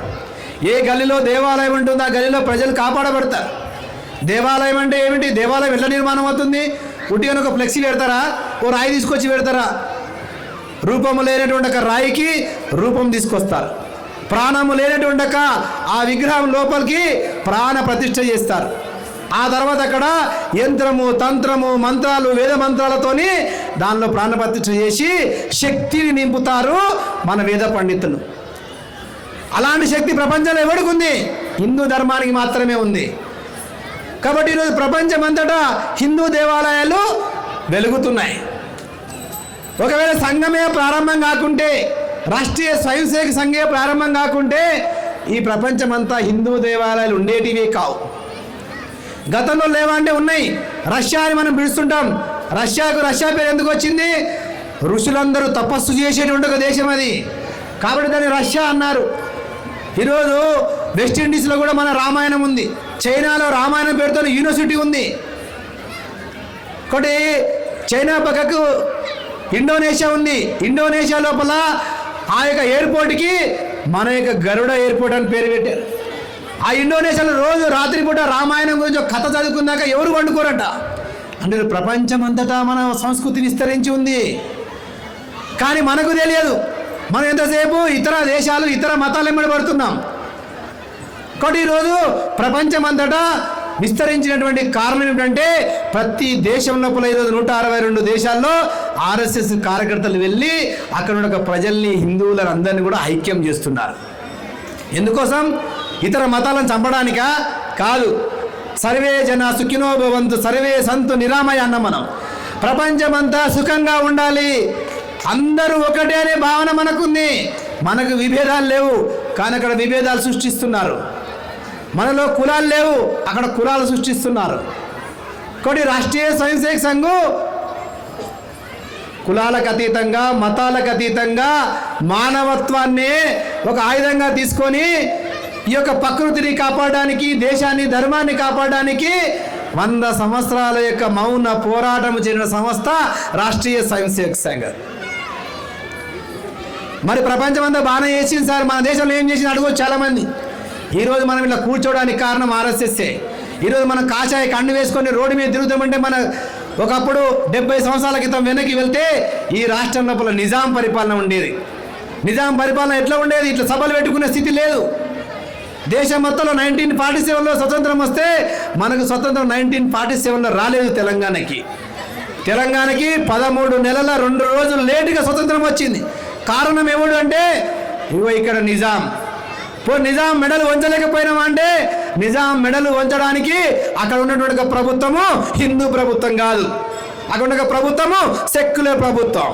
ఏ గల్లీలో దేవాలయం ఉంటుందో ఆ గల్లీలో ప్రజలు కాపాడబడతారు. దేవాలయం అంటే ఏమిటి? దేవాలయం ఎట్లా నిర్మాణం అవుతుంది? ఉట్టిగా ఒక ఫ్లెక్సీ పెడతారా? ఓ రాయి తీసుకొచ్చి పెడతారా? రూపము లేనటువంటి ఒక రాయికి రూపం తీసుకొస్తారు. ప్రాణము లేనటువంటి ఒక ఆ విగ్రహం లోపలికి ప్రాణ ప్రతిష్ఠ చేస్తారు. ఆ తర్వాత అక్కడ యంత్రము, తంత్రము, మంత్రాలు, వేద మంత్రాలతోని దానిలో ప్రాణ ప్రతిష్ఠ చేసి శక్తిని నింపుతారు మన వేద పండితులు. అలాంటి శక్తి ప్రపంచంలో ఎవరికి ఉంది? హిందూ ధర్మానికి మాత్రమే ఉంది. కాబట్టి ఈరోజు ప్రపంచమంతటా హిందూ దేవాలయాలు వెలుగుతున్నాయి. ఒకవేళ సంఘమే ప్రారంభం కాకుంటే, రాష్ట్రీయ స్వయం సేవక సంఘే ప్రారంభం కాకుంటే ఈ ప్రపంచమంతా హిందూ దేవాలయాలు ఉండేటివే కావు. గతంలో లేవా అంటే ఉన్నాయి. రష్యా అని మనం పిలుస్తుంటాం. రష్యా పేరు ఎందుకు వచ్చింది? ఋషులందరూ తపస్సు చేసేటువంటి ఒక దేశం అది, కాబట్టి దాన్ని రష్యా అన్నారు. ఈరోజు వెస్టిండీస్లో కూడా మన రామాయణం ఉంది. చైనాలో రామాయణం పేరుతో యూనివర్సిటీ ఉంది. ఒకటి చైనా పక్కకు ఇండోనేషియా ఉంది. ఇండోనేషియా లోపల ఆ యొక్క ఎయిర్పోర్ట్కి మన యొక్క గరుడ ఎయిర్పోర్ట్ అని పేరు పెట్టారు. ఆ ఇండోనేషియాలో రోజు రాత్రిపూట రామాయణం గురించి ఒక కథ చదువుకున్నాక ఎవరు వండుకోరట. అంటే ప్రపంచం అంతటా మన సంస్కృతి విస్తరించి ఉంది, కానీ మనకు తెలియదు. మనం ఎంతసేపు ఇతర దేశాలు ఇతర మతాలు వెంబడి పడుతున్నాం. కాబట్టి ఈరోజు ప్రపంచం అంతటా విస్తరించినటువంటి కారణం ఏమిటంటే ప్రతి దేశం లోపల ఈరోజు 162 దేశాల్లో ఆర్ఎస్ఎస్ కార్యకర్తలు వెళ్ళి అక్కడ ఉన్న ప్రజల్ని, హిందువులను అందరినీ కూడా ఐక్యం చేస్తున్నారు. ఎందుకోసం? ఇతర మతాలను చంపడానికా? కాదు. సర్వే జన సుఖినో భవంతు సర్వే సంతు నిరామయ అన్న మనం. ప్రపంచమంతా సుఖంగా ఉండాలి, అందరూ ఒకటే అనే భావన మనకుంది. మనకు విభేదాలు లేవు, కానీ అక్కడ విభేదాలు సృష్టిస్తున్నారు. మనలో కులాలు లేవు, అక్కడ కులాలు సృష్టిస్తున్నారు. కాబట్టి రాష్ట్రీయ స్వయం సేవక్ సంఘ్ కులాలకు అతీతంగా, మతాలకు అతీతంగా మానవత్వాన్ని ఒక ఆయుధంగా తీసుకొని ఈ యొక్క ప్రకృతిని కాపాడడానికి, దేశాన్ని, ధర్మాన్ని కాపాడడానికి 100 సంవత్సరాల యొక్క మౌన పోరాటం చేసిన సంస్థ రాష్ట్రీయ స్వయం సేవక్ సంఘ్. మరి ప్రపంచం అంతా బాగానే చేసింది సార్, మన దేశంలో ఏం చేసింది అడుగు చాలామంది. ఈరోజు మనం ఇలా కూర్చోవడానికి కారణం ఆర్ఎస్ఎస్ఏ. ఈరోజు మనం కాషాయ కన్ను వేసుకొని రోడ్డు మీద తిరుగుతామంటే మన ఒకప్పుడు 70 సంవత్సరాల క్రితం వెనక్కి వెళ్తే ఈ రాష్ట్రం లోపల నిజాం పరిపాలన ఉండేది. నిజాం పరిపాలన ఎట్లా ఉండేది? ఇట్లా సభలు పెట్టుకునే స్థితి లేదు. దేశం మొత్తంలో 1947లో స్వతంత్రం వస్తే మనకు స్వతంత్రం 1947లో రాలేదు తెలంగాణకి. 13 నెలల 2 రోజులు లేటుగా స్వతంత్రం వచ్చింది. కారణం ఏమిటి అంటే ఇగో ఇక్కడ నిజాం. నిజాం మెడలు వంచలేకపోయినామా అంటే నిజాం మెడలు వంచడానికి అక్కడ ఉన్నటువంటి ప్రభుత్వము హిందూ ప్రభుత్వం కాదు, అక్కడ ఉన్న ప్రభుత్వము సెక్యులర్ ప్రభుత్వం.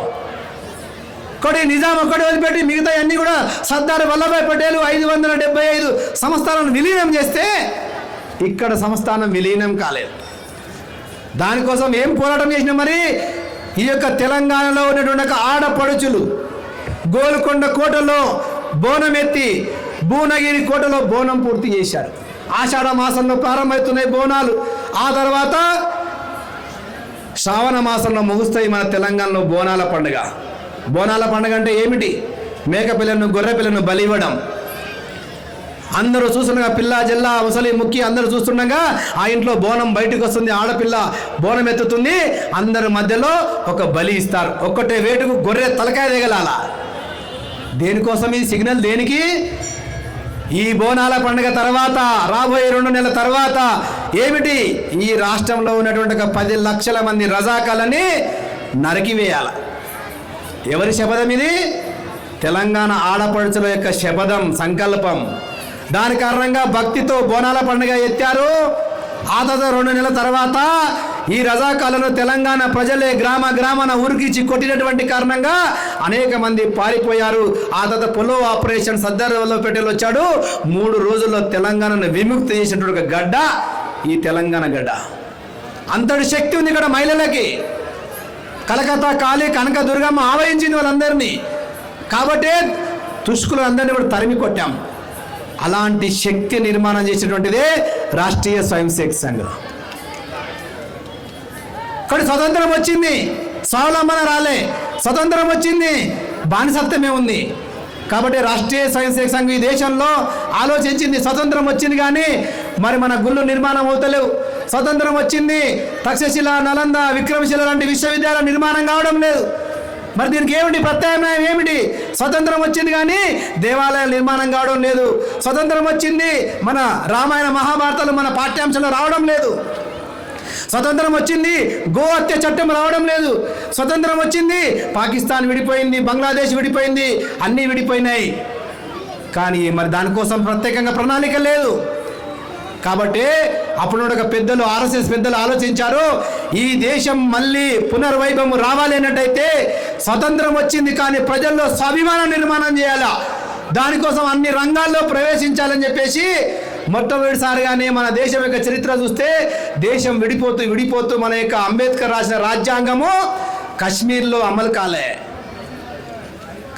ఒకటి నిజాం ఒక్కటి వదిలిపెట్టి మిగతా అన్నీ కూడా సర్దార్ వల్లభాయ్ పటేల్ 575 సంస్థానాలను విలీనం చేస్తే ఇక్కడ సంస్థానం విలీనం కాలేదు. దానికోసం ఏం పోరాటం చేసినా మరి ఈ యొక్క తెలంగాణలో ఉన్నటువంటి ఆడపడుచులు గోల్కొండ కోటలో బోనం ఎత్తి భువనగిరి కోటలో బోనం పూర్తి చేశారు. ఆషాఢ మాసంలో ప్రారంభమవుతున్నాయి బోనాలు. ఆ తర్వాత శ్రావణ మాసంలో ముగుస్తాయి మన తెలంగాణలో బోనాల పండుగ. బోనాల పండుగ అంటే ఏమిటి? మేకపిల్లను, గొర్రె పిల్లను బలి ఇవ్వడం. అందరూ చూస్తుండగా, పిల్ల జిల్లా ముసలి ముక్కి అందరూ చూస్తుండగా ఆ ఇంట్లో బోనం బయటకు వస్తుంది. ఆడపిల్ల బోనం ఎత్తుతుంది, అందరి మధ్యలో ఒక బలి ఇస్తారు. ఒక్కటే వేటుకు గొర్రె తలకాయ దిగలాల. దేనికోసం ఈ సిగ్నల్? దేనికి? ఈ బోనాల పండుగ తర్వాత రాబోయే 2 నెలల తర్వాత ఏమిటి? ఈ రాష్ట్రంలో ఉన్నటువంటి 10 లక్షల మంది రజాకాలని నరికివేయాల. ఎవరి శపథం ఇది? తెలంగాణ ఆడపడుచుల యొక్క శపథం, సంకల్పం. దాని కారణంగా భక్తితో బోనాల పండుగ ఎత్తారు. ఆ తర్వాత 2 నెలల తర్వాత ఈ రజాకాలను తెలంగాణ ప్రజలే గ్రామాన ఉరికిచ్చి కొట్టినటువంటి కారణంగా అనేక మంది పారిపోయారు. ఆ తర్వాత పొలో ఆపరేషన్ సర్దార్ వల్లభాయ్ పటేల్ వచ్చాడు. 3 రోజుల్లో తెలంగాణను విముక్తి చేసినటువంటి గడ్డ ఈ తెలంగాణ గడ్డ. అంతటి శక్తి ఉంది ఇక్కడ మహిళలకి. కలకత్తా కాళీ, కనక దుర్గమ్మ ఆవహించింది వాళ్ళందరినీ. కాబట్టే తుష్కులు అందరినీ కూడా తరిమి కొట్టాం. అలాంటి శక్తి నిర్మాణం చేసినటువంటిదే రాష్ట్రీయ స్వయం సేవక్ సంఘ్. కానీ స్వతంత్రం వచ్చింది, స్వావలంబన రాలే. స్వతంత్రం వచ్చింది, బానిసత్వమే ఉంది. కాబట్టి రాష్ట్రీయ స్వయం సేవక్ సంఘ్ ఈ దేశంలో ఆలోచించింది. స్వతంత్రం వచ్చింది కానీ మరి మన గుళ్ళు నిర్మాణం అవుతలేవు. స్వతంత్రం వచ్చింది, తక్షశిల, నలంద, విక్రమశిల లాంటి విశ్వవిద్యాలయాల నిర్మాణం కావడం లేదు. మరి దీనికి ఏమిటి ప్రత్యామ్నాయం? ఏమిటి? స్వతంత్రం వచ్చింది కానీ దేవాలయాల నిర్మాణం కావడం లేదు. స్వతంత్రం వచ్చింది, మన రామాయణ మహాభారతాలు మన పాఠ్యాంశంలో రావడం లేదు. స్వతంత్రం వచ్చింది, గో హత్య చట్టం రావడం లేదు. స్వతంత్రం వచ్చింది, పాకిస్తాన్ విడిపోయింది, బంగ్లాదేశ్ విడిపోయింది, అన్నీ విడిపోయినాయి. కానీ మరి దానికోసం ప్రత్యేకంగా ప్రణాళిక లేదు. కాబట్టి అప్పుడు ఒక పెద్దలు, ఆర్ఎస్ఎస్ పెద్దలు ఆలోచించారు, ఈ దేశం మళ్ళీ పునర్వైభవం రావాలి అన్నట్టయితే స్వతంత్రం వచ్చింది కానీ ప్రజల్లో స్వాభిమాన నిర్మాణం చేయాలా, దానికోసం అన్ని రంగాల్లో ప్రవేశించాలని చెప్పేసి మొట్టమొదటిసారిగానే మన దేశం యొక్క చరిత్ర చూస్తే దేశం విడిపోతూ మన యొక్క అంబేద్కర్ రాసిన రాజ్యాంగము కాశ్మీర్లో అమలు కాలే.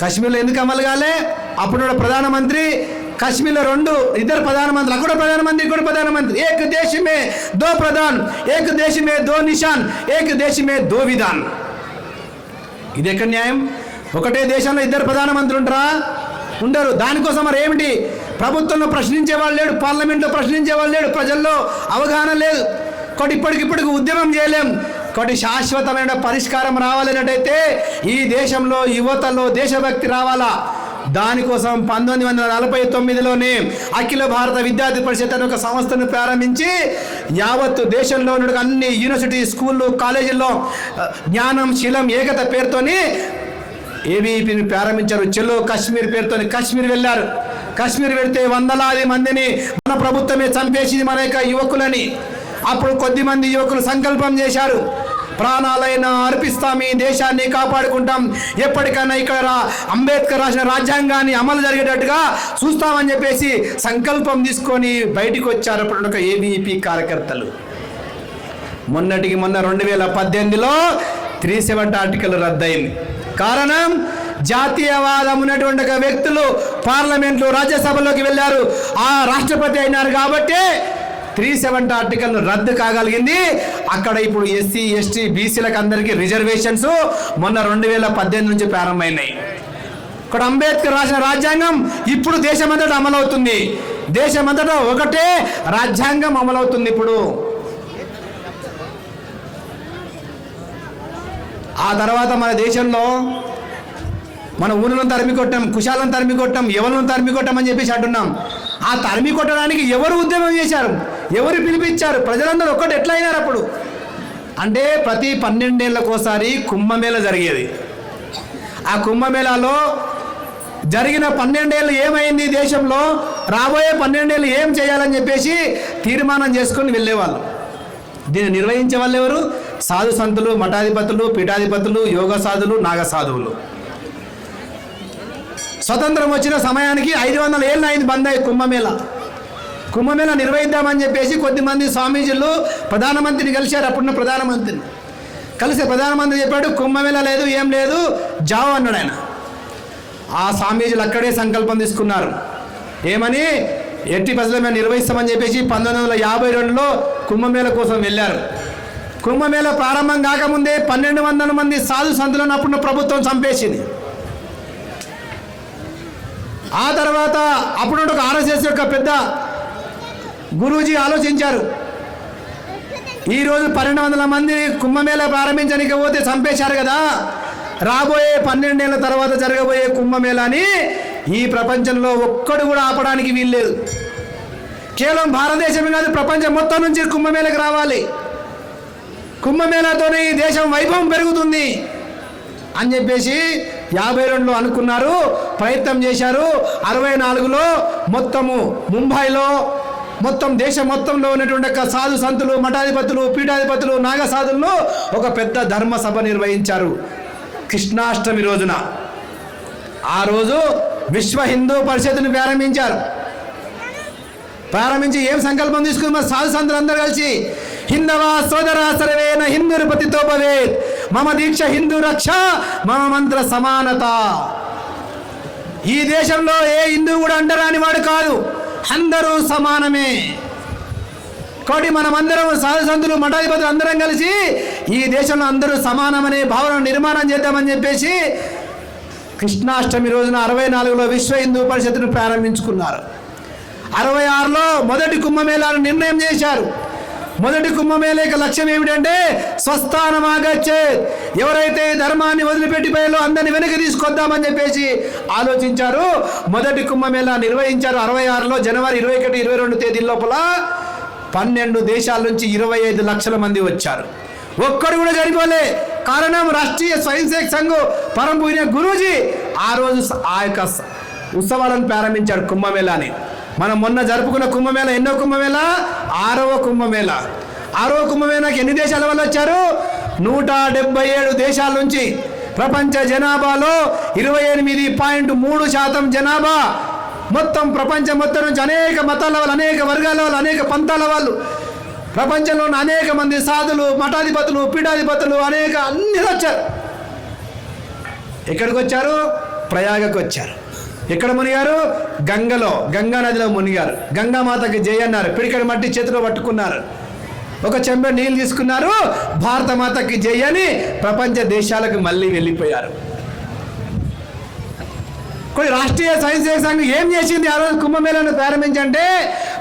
కాశ్మీర్లో ఎందుకు అమలు కాలే? అప్పుడు ప్రధానమంత్రి కాశ్మీర్లో ఇద్దరు ప్రధానమంత్రులు, అక్కడ ప్రధానమంత్రి ఇక్కడ ప్రధానమంత్రి, ఏక్ దేశ్ మే దో ప్రధాన్, ఏక్ దేశ్ మే దో నిషాన్, ఏక్ దేశ్ మే దో విధాన్. ఇది ఎక్కడ న్యాయం? ఒకటే దేశంలో ఇద్దరు ప్రధానమంత్రులు ఉంటారా? ఉండరు. దానికోసం మరి ఏమిటి? ప్రభుత్వంలో ప్రశ్నించే వాళ్ళు లేడు, పార్లమెంట్లో ప్రశ్నించే వాళ్ళు లేడు, ప్రజల్లో అవగాహన లేదు. ఇప్పటికిప్పటికి ఉద్యమం చేయలేం. శాశ్వతమైన పరిష్కారం రావాలన్నట్టయితే ఈ దేశంలో యువతలో దేశభక్తి రావాలా. దానికోసం 1949లోనే అఖిల భారత విద్యార్థి పరిషత్ అనే ఒక సంస్థను ప్రారంభించి యావత్ దేశంలో ఉన్న అన్ని యూనివర్సిటీ, స్కూళ్ళు, కాలేజీల్లో జ్ఞానం, శీలం, ఏకత పేరుతోని ఏబీపీని ప్రారంభించారు. చెలో కాశ్మీర్ పేరుతోని కాశ్మీర్ వెళ్ళారు. కాశ్మీర్ వెళ్తే వందలాది మందిని మన ప్రభుత్వమే చంపేసింది మన యొక్క యువకులని. అప్పుడు కొద్దిమంది యువకులు సంకల్పం చేశారు, ప్రాణాలైనా అర్పిస్తాం, ఈ దేశాన్ని కాపాడుకుంటాం, ఎప్పటికైనా ఇక్కడ అంబేద్కర్ రాసిన రాజ్యాంగాన్ని అమలు జరిగేటట్టుగా చూస్తామని చెప్పేసి సంకల్పం తీసుకొని బయటికి వచ్చారు అప్పుడు ఒక ఏబీపీ కార్యకర్తలు. మొన్న 2018లో 370 ఆర్టికల్ రద్దయింది. కారణం జాతీయవాదం ఉన్నటువంటి వ్యక్తులు పార్లమెంట్లో రాజ్యసభలోకి వెళ్ళారు, ఆ రాష్ట్రపతి అయినారు కాబట్టి 370 ఆర్టికల్ రద్దు కాగలిగింది. అక్కడ ఇప్పుడు ఎస్సీ, ఎస్టీ, బీసీలకు అందరికీ రిజర్వేషన్స్ మొన్న 2018 నుంచి ప్రారంభమైనాయి. ఇక్కడ అంబేద్కర్ రాసిన రాజ్యాంగం ఇప్పుడు దేశమంతటా అమలవుతుంది. దేశమంతటా ఒకటే రాజ్యాంగం అమలవుతుంది. ఇప్పుడు ఆ తర్వాత మన దేశంలో మన ఊళ్ళను తరిమి కొట్టాం, కుశాలను తరిమి కొట్టాం, ఎవరిని తరిమి కొట్టాం అని చెప్పేసి అంటున్నాం. ఆ తరిమి కొట్టడానికి ఎవరు ఉద్యమం చేశారు, ఎవరు పిలిపించారు? ప్రజలందరూ ఒక్కటి ఎట్లా అయినారు అప్పుడు అంటే ప్రతి 12 ఏళ్ళకోసారి కుంభమేళ జరిగేది. ఆ కుంభమేళాలో జరిగిన 12 ఏళ్ళు ఏమైంది దేశంలో, రాబోయే 12 ఏళ్ళు ఏం చేయాలని చెప్పేసి తీర్మానం చేసుకొని వెళ్ళేవాళ్ళు. దీన్ని నిర్వహించే వాళ్ళు ఎవరు? సాధు సంతులు, మఠాధిపతులు, పీఠాధిపతులు, యోగ సాధులు, నాగ సాధువులు. స్వతంత్రం వచ్చిన సమయానికి 500 ఏళ్ళు అయింది బంద్ అయ్యి కుంభమేళ నిర్వహిద్దామని చెప్పేసి కొద్దిమంది స్వామీజీలు ప్రధానమంత్రిని కలిశారు. అప్పుడున్న ప్రధానమంత్రిని కలిసి ప్రధానమంత్రి చెప్పాడు, కుంభమేళ లేదు, ఏం లేదు, జావ్ అన్నాడు ఆయన. ఆ స్వామీజీలు అక్కడే సంకల్పం తీసుకున్నారు. ఏమని? ఎట్టి పరిస్థితుల్లో మేము నిర్వహిస్తామని చెప్పేసి 1952లో కుంభమేళ కోసం వెళ్ళారు. కుంభమేళ ప్రారంభం కాకముందే 1200 మంది సాధు సంతులను అప్పుడున్న ప్రభుత్వం చంపేసింది. ఆ తర్వాత అప్పుడు ఒక ఆర్ఎస్ఎస్ యొక్క పెద్ద గురూజీ ఆలోచించారు, ఈరోజు 1200 మంది కుంభమేళ ప్రారంభించడానికి పోతే చంపేశారు కదా, రాబోయే 12 ఏళ్ళ తర్వాత జరగబోయే కుంభమేళాని ఈ ప్రపంచంలో ఒక్కడు కూడా ఆపడానికి వీల్లేదు. కేవలం భారతదేశమే కాదు, ప్రపంచం మొత్తం నుంచి కుంభమేళకి రావాలి. కుంభమేళాతోనే ఈ దేశం వైభవం పెరుగుతుంది అని చెప్పేసి 52లో అనుకున్నారు, ప్రయత్నం చేశారు. 64లో మొత్తము ముంబైలో మొత్తం దేశం మొత్తంలో ఉన్నటువంటి సాధు సంతులు, మఠాధిపతులు, పీఠాధిపతులు, నాగసాధులను ఒక పెద్ద ధర్మ సభ నిర్వహించారు కృష్ణాష్టమి రోజున. ఆ రోజు విశ్వ హిందూ పరిషత్తుని ప్రారంభించి ఏం సంకల్పం తీసుకుని మరి సాధు సంతులు అందరూ కలిసి, హిందవా సోదరా సర్వేన హిందూపతితో భవేత్, మమ దీక్ష హిందూ రక్ష, మమ మంత్ర సమానత. ఈ దేశంలో ఏ హిందూ కూడా అంటరాని వాడు కాదు, అందరూ సమానమే. కాబట్టి మనమందరం సాధు సంతులు, మఠాధిపతులు అందరం కలిసి ఈ దేశంలో అందరూ సమానమనే భావన నిర్మాణం చేద్దామని చెప్పేసి కృష్ణాష్టమి రోజున 64లో విశ్వ హిందూ పరిషత్తును ప్రారంభించుకున్నారు. 66లో మొదటి కుంభమేళాను నిర్ణయం చేశారు. మొదటి కుంభమేళ యొక్క లక్ష్యం ఏమిటంటే స్వస్థానమాగచ్చే, ఎవరైతే ధర్మాన్ని వదిలిపెట్టిపోయారో అందరిని వెనక్కి తీసుకొద్దామని చెప్పేసి ఆలోచించారు. మొదటి కుంభమేళ నిర్వహించారు 66లో జనవరి 21, 22 తేదీల లోపల 12 దేశాల నుంచి 25 లక్షల మంది వచ్చారు. ఒక్కడు కూడా చనిపోలే. కారణం రాష్ట్రీయ స్వయం సేవక్ సంఘ్ పరమ పూజ్య గురూజీ ఆ రోజు ఆ యొక్క ఉత్సవాలను ప్రారంభించాడు కుంభమేళాని. మనం మొన్న జరుపుకున్న కుంభమేళ ఎన్నో కుంభమేళ? 6వ కుంభమేళ. 6వ కుంభమేళకి ఎన్ని దేశాల వాళ్ళు వచ్చారు? 177 దేశాల నుంచి. ప్రపంచ జనాభాలో 28.3% జనాభా మొత్తం ప్రపంచం మొత్తం నుంచి అనేక మతాల వాళ్ళు, అనేక వర్గాల వాళ్ళు, అనేక పంతాల వాళ్ళు, ప్రపంచంలో ఉన్న అనేక మంది సాధులు, మఠాధిపతులు, పీఠాధిపతులు అనేక అన్ని వచ్చారు. ఎక్కడికి వచ్చారు? ప్రయాగకు వచ్చారు. ఎక్కడ మునిగారు? గంగలో, గంగా నదిలో మునిగారు. గంగామాతకి జై అన్నారు. పిడికడి మట్టి చేతిలో పట్టుకున్నారు. ఒక చెంబె నీళ్ళు తీసుకున్నారు. భారత మాతకి జై అని ప్రపంచ దేశాలకు మళ్ళీ వెళ్ళిపోయారు. కొన్ని రాష్ట్రీయ స్వయంసేవక సంఘం ఏం చేసింది ఆ రోజు కుంభమేళాను ప్రారంభించంటే,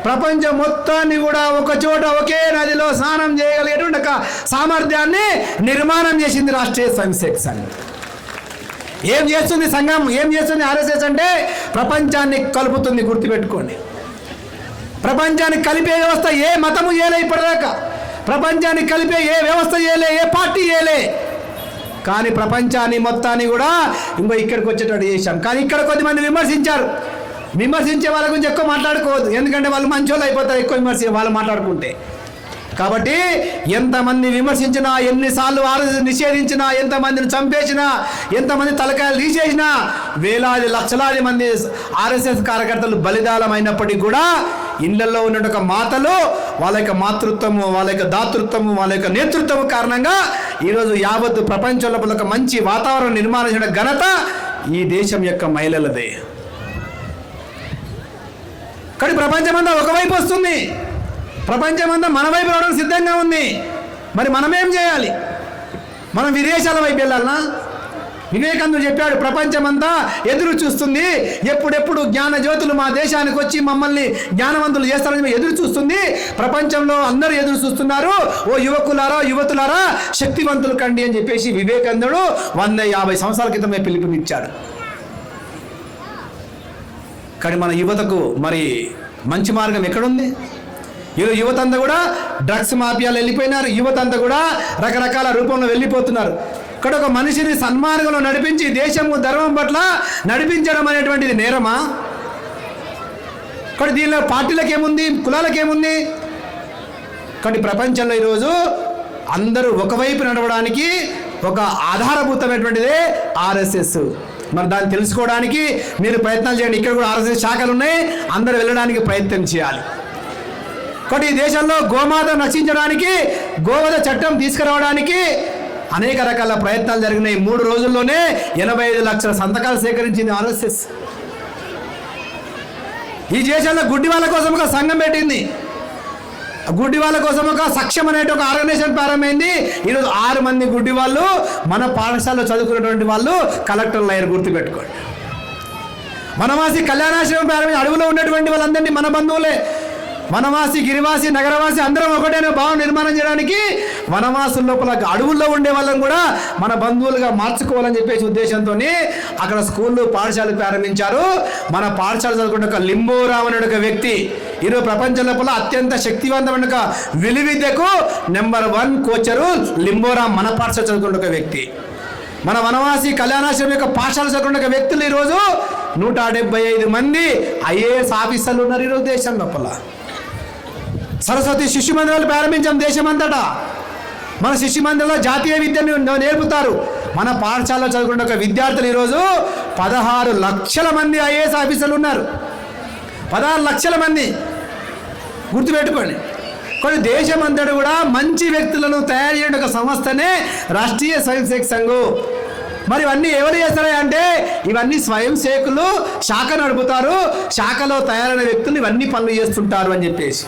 ప్రపంచం మొత్తాన్ని కూడా ఒక చోట ఒకే నదిలో స్నానం చేయగలిగేటువంటి ఒక సామర్థ్యాన్ని నిర్మాణం చేసింది రాష్ట్రీయ స్వయంసేవక సంఘం. ఏం చేస్తుంది సంఘం? ఏం చేస్తుంది ఆర్ఎస్ఎస్ అంటే? ప్రపంచాన్ని కలుపుతుంది. గుర్తుపెట్టుకోండి, ప్రపంచాన్ని కలిపే వ్యవస్థ ఏ మతము చేయలే ఇప్పటిదాకా. ప్రపంచాన్ని కలిపే ఏ వ్యవస్థ చేయలే, ఏ పార్టీ చేయలే. కానీ ప్రపంచాన్ని మొత్తాన్ని కూడా ఇంకో ఇక్కడికి వచ్చేటట్టు చేశాం. కానీ ఇక్కడ కొద్దిమంది విమర్శించారు. విమర్శించే వాళ్ళ గురించి ఎక్కువ మాట్లాడుకోవద్దు, ఎందుకంటే వాళ్ళు మంచోళ్ళు అయిపోతారు ఎక్కువ వాళ్ళు మాట్లాడుకుంటే. కాబట్టి ఎంతమంది విమర్శించినా, ఎన్నిసార్లు ఆర్ఎస్ఎస్ నిషేధించినా, ఎంతమందిని చంపేసినా, ఎంతమంది తలకాయలు తీసేసినా, వేలాది లక్షలాది మంది ఆర్ఎస్ఎస్ కార్యకర్తలు బలిదానమైనప్పటికీ కూడా ఇళ్లలో ఉన్న ఒక మాతలు వాళ్ళ యొక్క మాతృత్వము, వాళ్ళ యొక్క దాతృత్వము, వాళ్ళ యొక్క నేతృత్వము కారణంగా ఈరోజు యావత్ ప్రపంచంలో ఒక మంచి వాతావరణం నిర్మాణం చేయడం ఘనత ఈ దేశం యొక్క మహిళలదే. కానీ ప్రపంచమంతా ఒకవైపు వస్తుంది, ప్రపంచమంతా మన వైపు రావడం సిద్ధంగా ఉంది. మరి మనమేం చేయాలి? మనం విదేశాల వైపు వెళ్ళాలనా? వివేకానందుడు చెప్పాడు, ప్రపంచమంతా ఎదురు చూస్తుంది, ఎప్పుడెప్పుడు జ్ఞాన జ్యోతులు మా దేశానికి వచ్చి మమ్మల్ని జ్ఞానవంతులు చేస్తారని ఎదురు చూస్తుంది. ప్రపంచంలో అందరూ ఎదురు చూస్తున్నారు. ఓ యువకులారా, యువతులారా, శక్తివంతులు కండి అని చెప్పేసి వివేకానందుడు 150 సంవత్సరాల క్రితమే పిలుపునిచ్చాడు. కానీ మన యువతకు మరి మంచి మార్గం ఎక్కడుంది? ఈరోజు యువత అంతా కూడా డ్రగ్స్ మాఫియాలు వెళ్ళిపోయినారు. యువత అంతా కూడా రకరకాల రూపంలో వెళ్ళిపోతున్నారు. ఇక్కడ ఒక మనిషిని సన్మార్గంలో నడిపించి దేశము ధర్మం పట్ల నడిపించడం అనేటువంటిది నేరమా? ఇక్కడ దీనిలో పార్టీలకు ఏముంది, కులాలకు ఏముంది? కానీ ప్రపంచంలో ఈరోజు అందరూ ఒకవైపు నడవడానికి ఒక ఆధారభూతమైనటువంటిదే ఆర్ఎస్ఎస్. మరి దాన్ని తెలుసుకోవడానికి మీరు ప్రయత్నాలు చేయండి. ఇక్కడ కూడా ఆర్ఎస్ఎస్ శాఖలు ఉన్నాయి, అందరూ వెళ్ళడానికి ప్రయత్నం చేయాలి. కాబట్టి ఈ దేశంలో గోమాతను రక్షించడానికి, గోవధ చట్టం తీసుకురావడానికి అనేక రకాల ప్రయత్నాలు జరిగినాయి. 3 రోజుల్లోనే 85 లక్షల సంతకాలు సేకరించింది ఆర్ఎస్ఎస్. ఈ దేశంలో గుడ్డి వాళ్ళ కోసం ఒక సంఘం పెట్టింది. గుడ్డి వాళ్ళ కోసం ఒక సక్షం అనే ఒక ఆర్గనైజేషన్ ప్రారంభమైంది. ఈరోజు 6 మంది గుడ్డి వాళ్ళు మన పాఠశాలలో చదువుకున్నటువంటి వాళ్ళు కలెక్టర్లు అయ్యారు. గుర్తుపెట్టుకోండి. వనవాసి కళ్యాణాశ్రమం ప్రారంభించి అడవిలో ఉన్నటువంటి వాళ్ళందరినీ మన బంధువులే. వనవాసి, గిరివాసి, నగరవాసి అందరం ఒకటైన భావం నిర్మాణం చేయడానికి వనవాసుల లోపల అడవుల్లో ఉండే వాళ్ళని కూడా మన బంధువులుగా మార్చుకోవాలని చెప్పేసి ఉద్దేశంతో అక్కడ స్కూళ్ళు, పాఠశాలలు ప్రారంభించారు. మన పాఠశాల చదువుకున్న ఒక లింబోరామ్ అనే ఒక వ్యక్తి ఈరోజు ప్రపంచం లోపల అత్యంత శక్తివంతమైన ఒక విలువిద్యకు నెంబర్ 1 కోచరు లింబోరామ్. మన పాఠశాల చదువుకున్న ఒక వ్యక్తి. మన వనవాసి కళ్యాణాశ్రమం యొక్క పాఠశాల చదువుకున్న ఒక వ్యక్తులు ఈరోజు 175 మంది ఐఏఎస్ ఆఫీసర్లు ఉన్నారు ఈరోజు దేశం లోపల. సరస్వతి శిశు మందిరాలు ప్రారంభించాం దేశమంతటా. మన శిశు మందిరంలో జాతీయ విద్యను నేర్పుతారు. మన పాఠశాలలో చదువుకున్న ఒక విద్యార్థులు ఈరోజు 16 లక్షల మంది ఐఏఎస్ ఆఫీసర్లు ఉన్నారు. 16 లక్షల మంది. గుర్తుపెట్టుకోండి. కొన్ని దేశమంతటా కూడా మంచి వ్యక్తులను తయారు చేయడం ఒక సంస్థనే రాష్ట్రీయ స్వయంసేవక సంఘం. మరి ఇవన్నీ ఎవరు చేస్తారా అంటే ఇవన్నీ స్వయం సేవకులు శాఖ నడుపుతారు. శాఖలో తయారైన వ్యక్తులు ఇవన్నీ పనులు చేస్తుంటారు అని చెప్పేసి.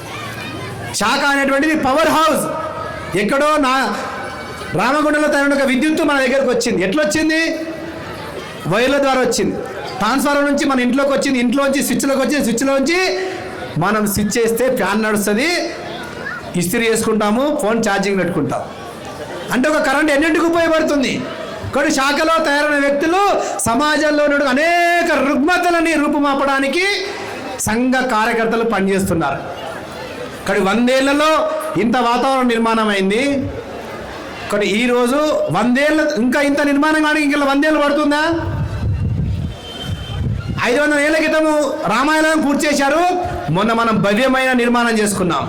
శాఖ అనేటువంటిది పవర్ హౌస్. ఎక్కడో రామగుండంలో తయారైన ఒక విద్యుత్తు మన దగ్గరకు వచ్చింది. ఎట్లా వచ్చింది? వైర్ల ద్వారా వచ్చింది. ట్రాన్స్ఫార్మర్ నుంచి మన ఇంట్లోకి వచ్చింది. ఇంట్లోంచి స్విచ్లోకి వచ్చింది. స్విచ్లోంచి మనం స్విచ్ చేస్తే ఫ్యాన్ నడుస్తుంది, ఇస్త్రీ చేసుకుంటాము, ఫోన్ ఛార్జింగ్ పెట్టుకుంటాం. అంటే ఒక కరెంట్ ఎన్నింటికి ఉపయోగపడుతుంది. కొన్ని శాఖలో తయారైన వ్యక్తులు సమాజంలో ఉన్న అనేక రుగ్మతలని రూపుమాపడానికి సంఘ కార్యకర్తలు పనిచేస్తున్నారు. కానీ 100 ఏళ్లలో ఇంత వాతావరణం నిర్మాణం అయింది. కానీ ఈరోజు 100 ఏళ్ళ ఇంకా ఇంత నిర్మాణం కానీ ఇంకా 100 ఏళ్ళు పడుతుందా? 500 ఏళ్ల క్రితము రామాయణం పూర్తి చేశారు. మొన్న మనం భవ్యమైన నిర్మాణం చేసుకున్నాం.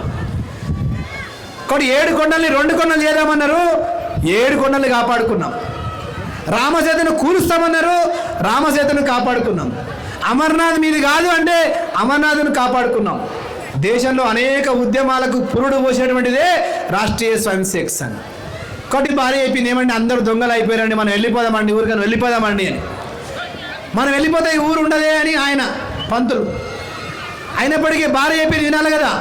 కానీ 7 కొండల్ని 2 కొండలు చేద్దామన్నారు. 7 కొండల్ని కాపాడుకున్నాం. రామసేతును కూలుస్తామన్నారు. రామసేతును కాపాడుకున్నాం. అమర్నాథ్ మీది కాదు అంటే అమర్నాథ్ను కాపాడుకున్నాం. దేశంలో అనేక ఉద్యమాలకు పురుడు పోసేటువంటిదే రాష్ట్రీయ స్వయం సేవక్ సంఘ్. ఒకటి భారీ అయిపోయింది, ఏమంటే అందరూ దొంగలు అయిపోయారండి, మనం వెళ్ళిపోదామండి, ఊరికని వెళ్ళిపోదామండి అని. మనం వెళ్ళిపోతే ఈ ఊరు ఉండదే అని ఆయన పంతులు. అయినప్పటికీ భారీ అయిపోయింది వినాలి కదా.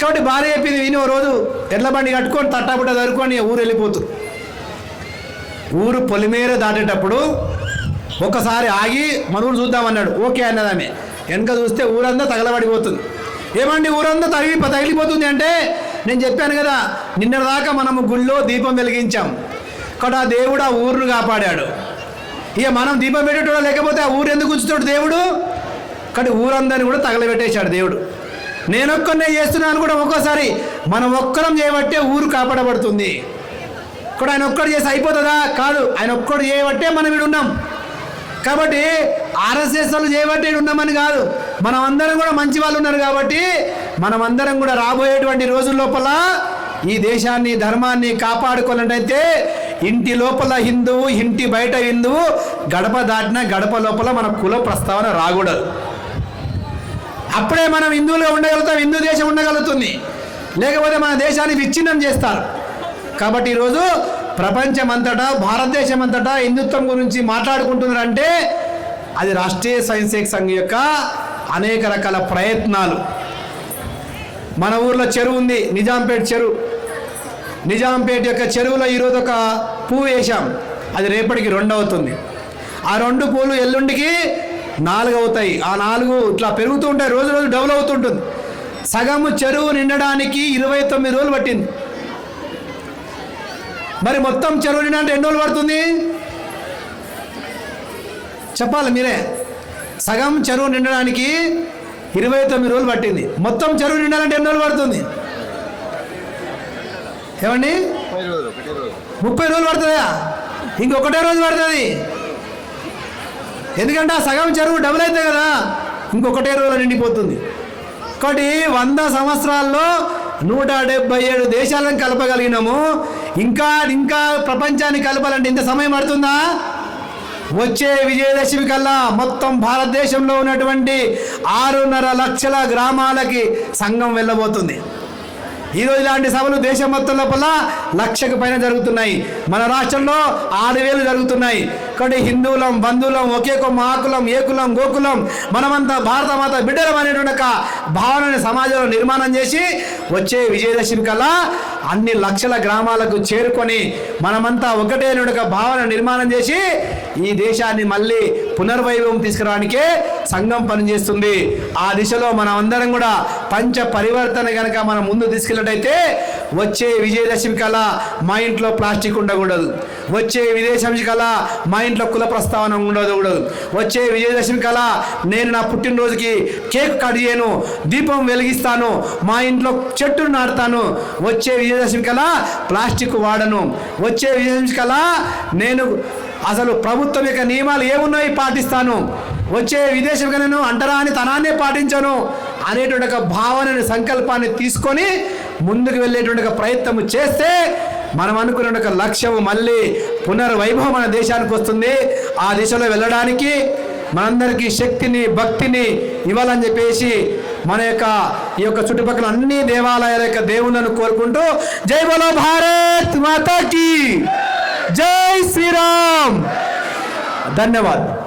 కాబట్టి భారీ అయిపోయింది విని ఓ రోజు ఎడ్ల బండి కట్టుకొని తట్టాపుట్ట దొరుకొని ఊరు వెళ్ళిపోతుంది. ఊరు పొలిమేర దాటేటప్పుడు ఒకసారి ఆగి మన ఊరు చూద్దామన్నాడు. ఓకే అన్నది ఆమె. వెనక చూస్తే ఊరంతా తగలబడిపోతుంది. ఏమండి ఊరంతా తగిలిపోతుంది అంటే, నేను చెప్పాను కదా నిన్నటిదాకా మనము గుళ్ళో దీపం వెలిగించాం కాబట్టి ఆ దేవుడు ఆ ఊరును కాపాడాడు. ఇక మనం దీపం పెట్టేటోడు లేకపోతే ఆ ఊరు ఎందుకు ఉంచుతాడు దేవుడు? కాబట్టి ఊరందరిని కూడా తగలబెట్టేశాడు దేవుడు. నేనొక్కనే చేస్తున్నాను కూడా. ఒక్కోసారి మనం ఒక్కరం చేయబట్టే ఊరు కాపాడబడుతుంది. కూడా ఆయన ఒక్కడు చేసి అయిపోతుందా? కాదు, ఆయన ఒక్కడు చేయబట్టే మనం ఇక్కడ ఉన్నాం. కాబట్టి ఆర్ఎస్ఎస్ వాళ్ళు చేయబట్టి ఉన్నామని కాదు, మనం అందరం కూడా మంచి వాళ్ళు ఉన్నారు కాబట్టి మనం అందరం కూడా రాబోయేటువంటి రోజుల లోపల ఈ దేశాన్ని ధర్మాన్ని కాపాడుకోవాలంటే ఇంటి లోపల హిందువు, ఇంటి బయట హిందువు, గడప దాటిన గడప లోపల మన కుల ప్రస్తావన రాకూడదు. అప్పుడే మనం హిందువులుగా ఉండగలుగుతాం, హిందూ దేశం ఉండగలుగుతుంది. లేకపోతే మన దేశాన్ని విచ్ఛిన్నం చేస్తారు. కాబట్టి ఈరోజు ప్రపంచమంతటా, భారతదేశం అంతటా హిందుత్వం గురించి మాట్లాడుకుంటున్నారంటే అది రాష్ట్రీయ స్వయం సేవక్ సంఘ్ యొక్క అనేక రకాల ప్రయత్నాలు. మన ఊర్లో చెరువు ఉంది, నిజాంపేట చెరువు. నిజాంపేట యొక్క చెరువులో ఈరోజు ఒక పువ్వు వేసాం, అది రేపటికి 2 అవుతుంది. ఆ 2 పూలు ఎల్లుండికి 4 అవుతాయి. ఆ 4 ఇట్లా పెరుగుతూ ఉంటాయి, రోజు రోజు డబుల్ అవుతుంటుంది. సగము చెరువు నిండడానికి 29 రోజులు పట్టింది. మరి మొత్తం చెరువు నిండాలంటే ఎన్ని రోజులు పడుతుంది చెప్పాలి మీరే? సగం చెరువు నిండడానికి 29 రోజులు పట్టింది. మొత్తం చెరువు నిండాలంటే ఎన్ని రోజులు పడుతుంది ఏమండి? 30 రోజులు పడుతుందా? ఇంకొకటే రోజు పడుతుంది. ఎందుకంటే ఆ సగం చెరువు డబుల్ అవుతాయి కదా, ఇంకొకటే రోజులు నిండిపోతుంది. కాబట్టి 100 సంవత్సరాల్లో 177 దేశాలను కలపగలిగినాము. ఇంకా ప్రపంచాన్ని కలపాలంటే ఇంత సమయం పడుతుందా? వచ్చే విజయదశమి కల్లా మొత్తం భారతదేశంలో ఉన్నటువంటి 6.5 లక్షల గ్రామాలకి సంఘం వెళ్ళబోతుంది. ఈరోజు ఇలాంటి సభలు దేశం మొత్తం లోపల 1,00,000కు పైన జరుగుతున్నాయి. మన రాష్ట్రంలో 6,000 జరుగుతున్నాయి. కాబట్టి హిందువులం, బంధువులం, ఒకే కొమ్మ ఆకులం, ఏకులం, గోకులం, మనమంతా భారతమాత బిడ్డలం అనేటువంటి ఒక భావనని సమాజంలో నిర్మాణం చేసి వచ్చే విజయదశమి కల్లా అన్ని లక్షల గ్రామాలకు చేరుకొని మనమంతా ఒకటే ఒక భావన నిర్మాణం చేసి ఈ దేశాన్ని మళ్ళీ పునర్వైభవం తీసుకురావడానికే సంఘం పనిచేస్తుంది. ఆ దిశలో మనం అందరం కూడా పంచ పరివర్తన కనుక మనం ముందు తీసుకెళ్ళినట్టయితే వచ్చే విజయదశమి కల్లా మా ఇంట్లో ప్లాస్టిక్ ఉండకూడదు. వచ్చే విజయదశమి కల్లా మా ఇంట్లో కుల ప్రస్తావన ఉండకూడదు. వచ్చే విజయదశమి కల్లా నేను నా పుట్టినరోజుకి కేక్ కట్ చేయను, దీపం వెలిగిస్తాను, మా ఇంట్లో చెట్టును నాటుతాను. వచ్చే విజయదశమి కల్లా ప్లాస్టిక్ వాడను. వచ్చే విజయదశమి కల్లా నేను అసలు ప్రభుత్వం యొక్క నియమాలు ఏమున్నాయి పాటిస్తాను. వచ్చే విదేశంగా నేను అంటరాని తనాన్నే పాటించను అనేటువంటి ఒక భావనని, సంకల్పాన్ని తీసుకొని ముందుకు వెళ్ళేటువంటి ఒక ప్రయత్నం చేస్తే మనం అనుకున్న ఒక లక్ష్యం మళ్ళీ పునర్వైభవం మన దేశానికి వస్తుంది. ఆ దిశలో వెళ్ళడానికి మనందరికీ శక్తిని, భక్తిని ఇవ్వాలని చెప్పేసి మన యొక్క ఈ యొక్క చుట్టుపక్కల అన్ని దేవాలయాల యొక్క దేవుళ్ళను కోరుకుంటూ జై బోలో భారత్ మాతా కీ జై శ్రీరామ్. ధన్యవాదాలు.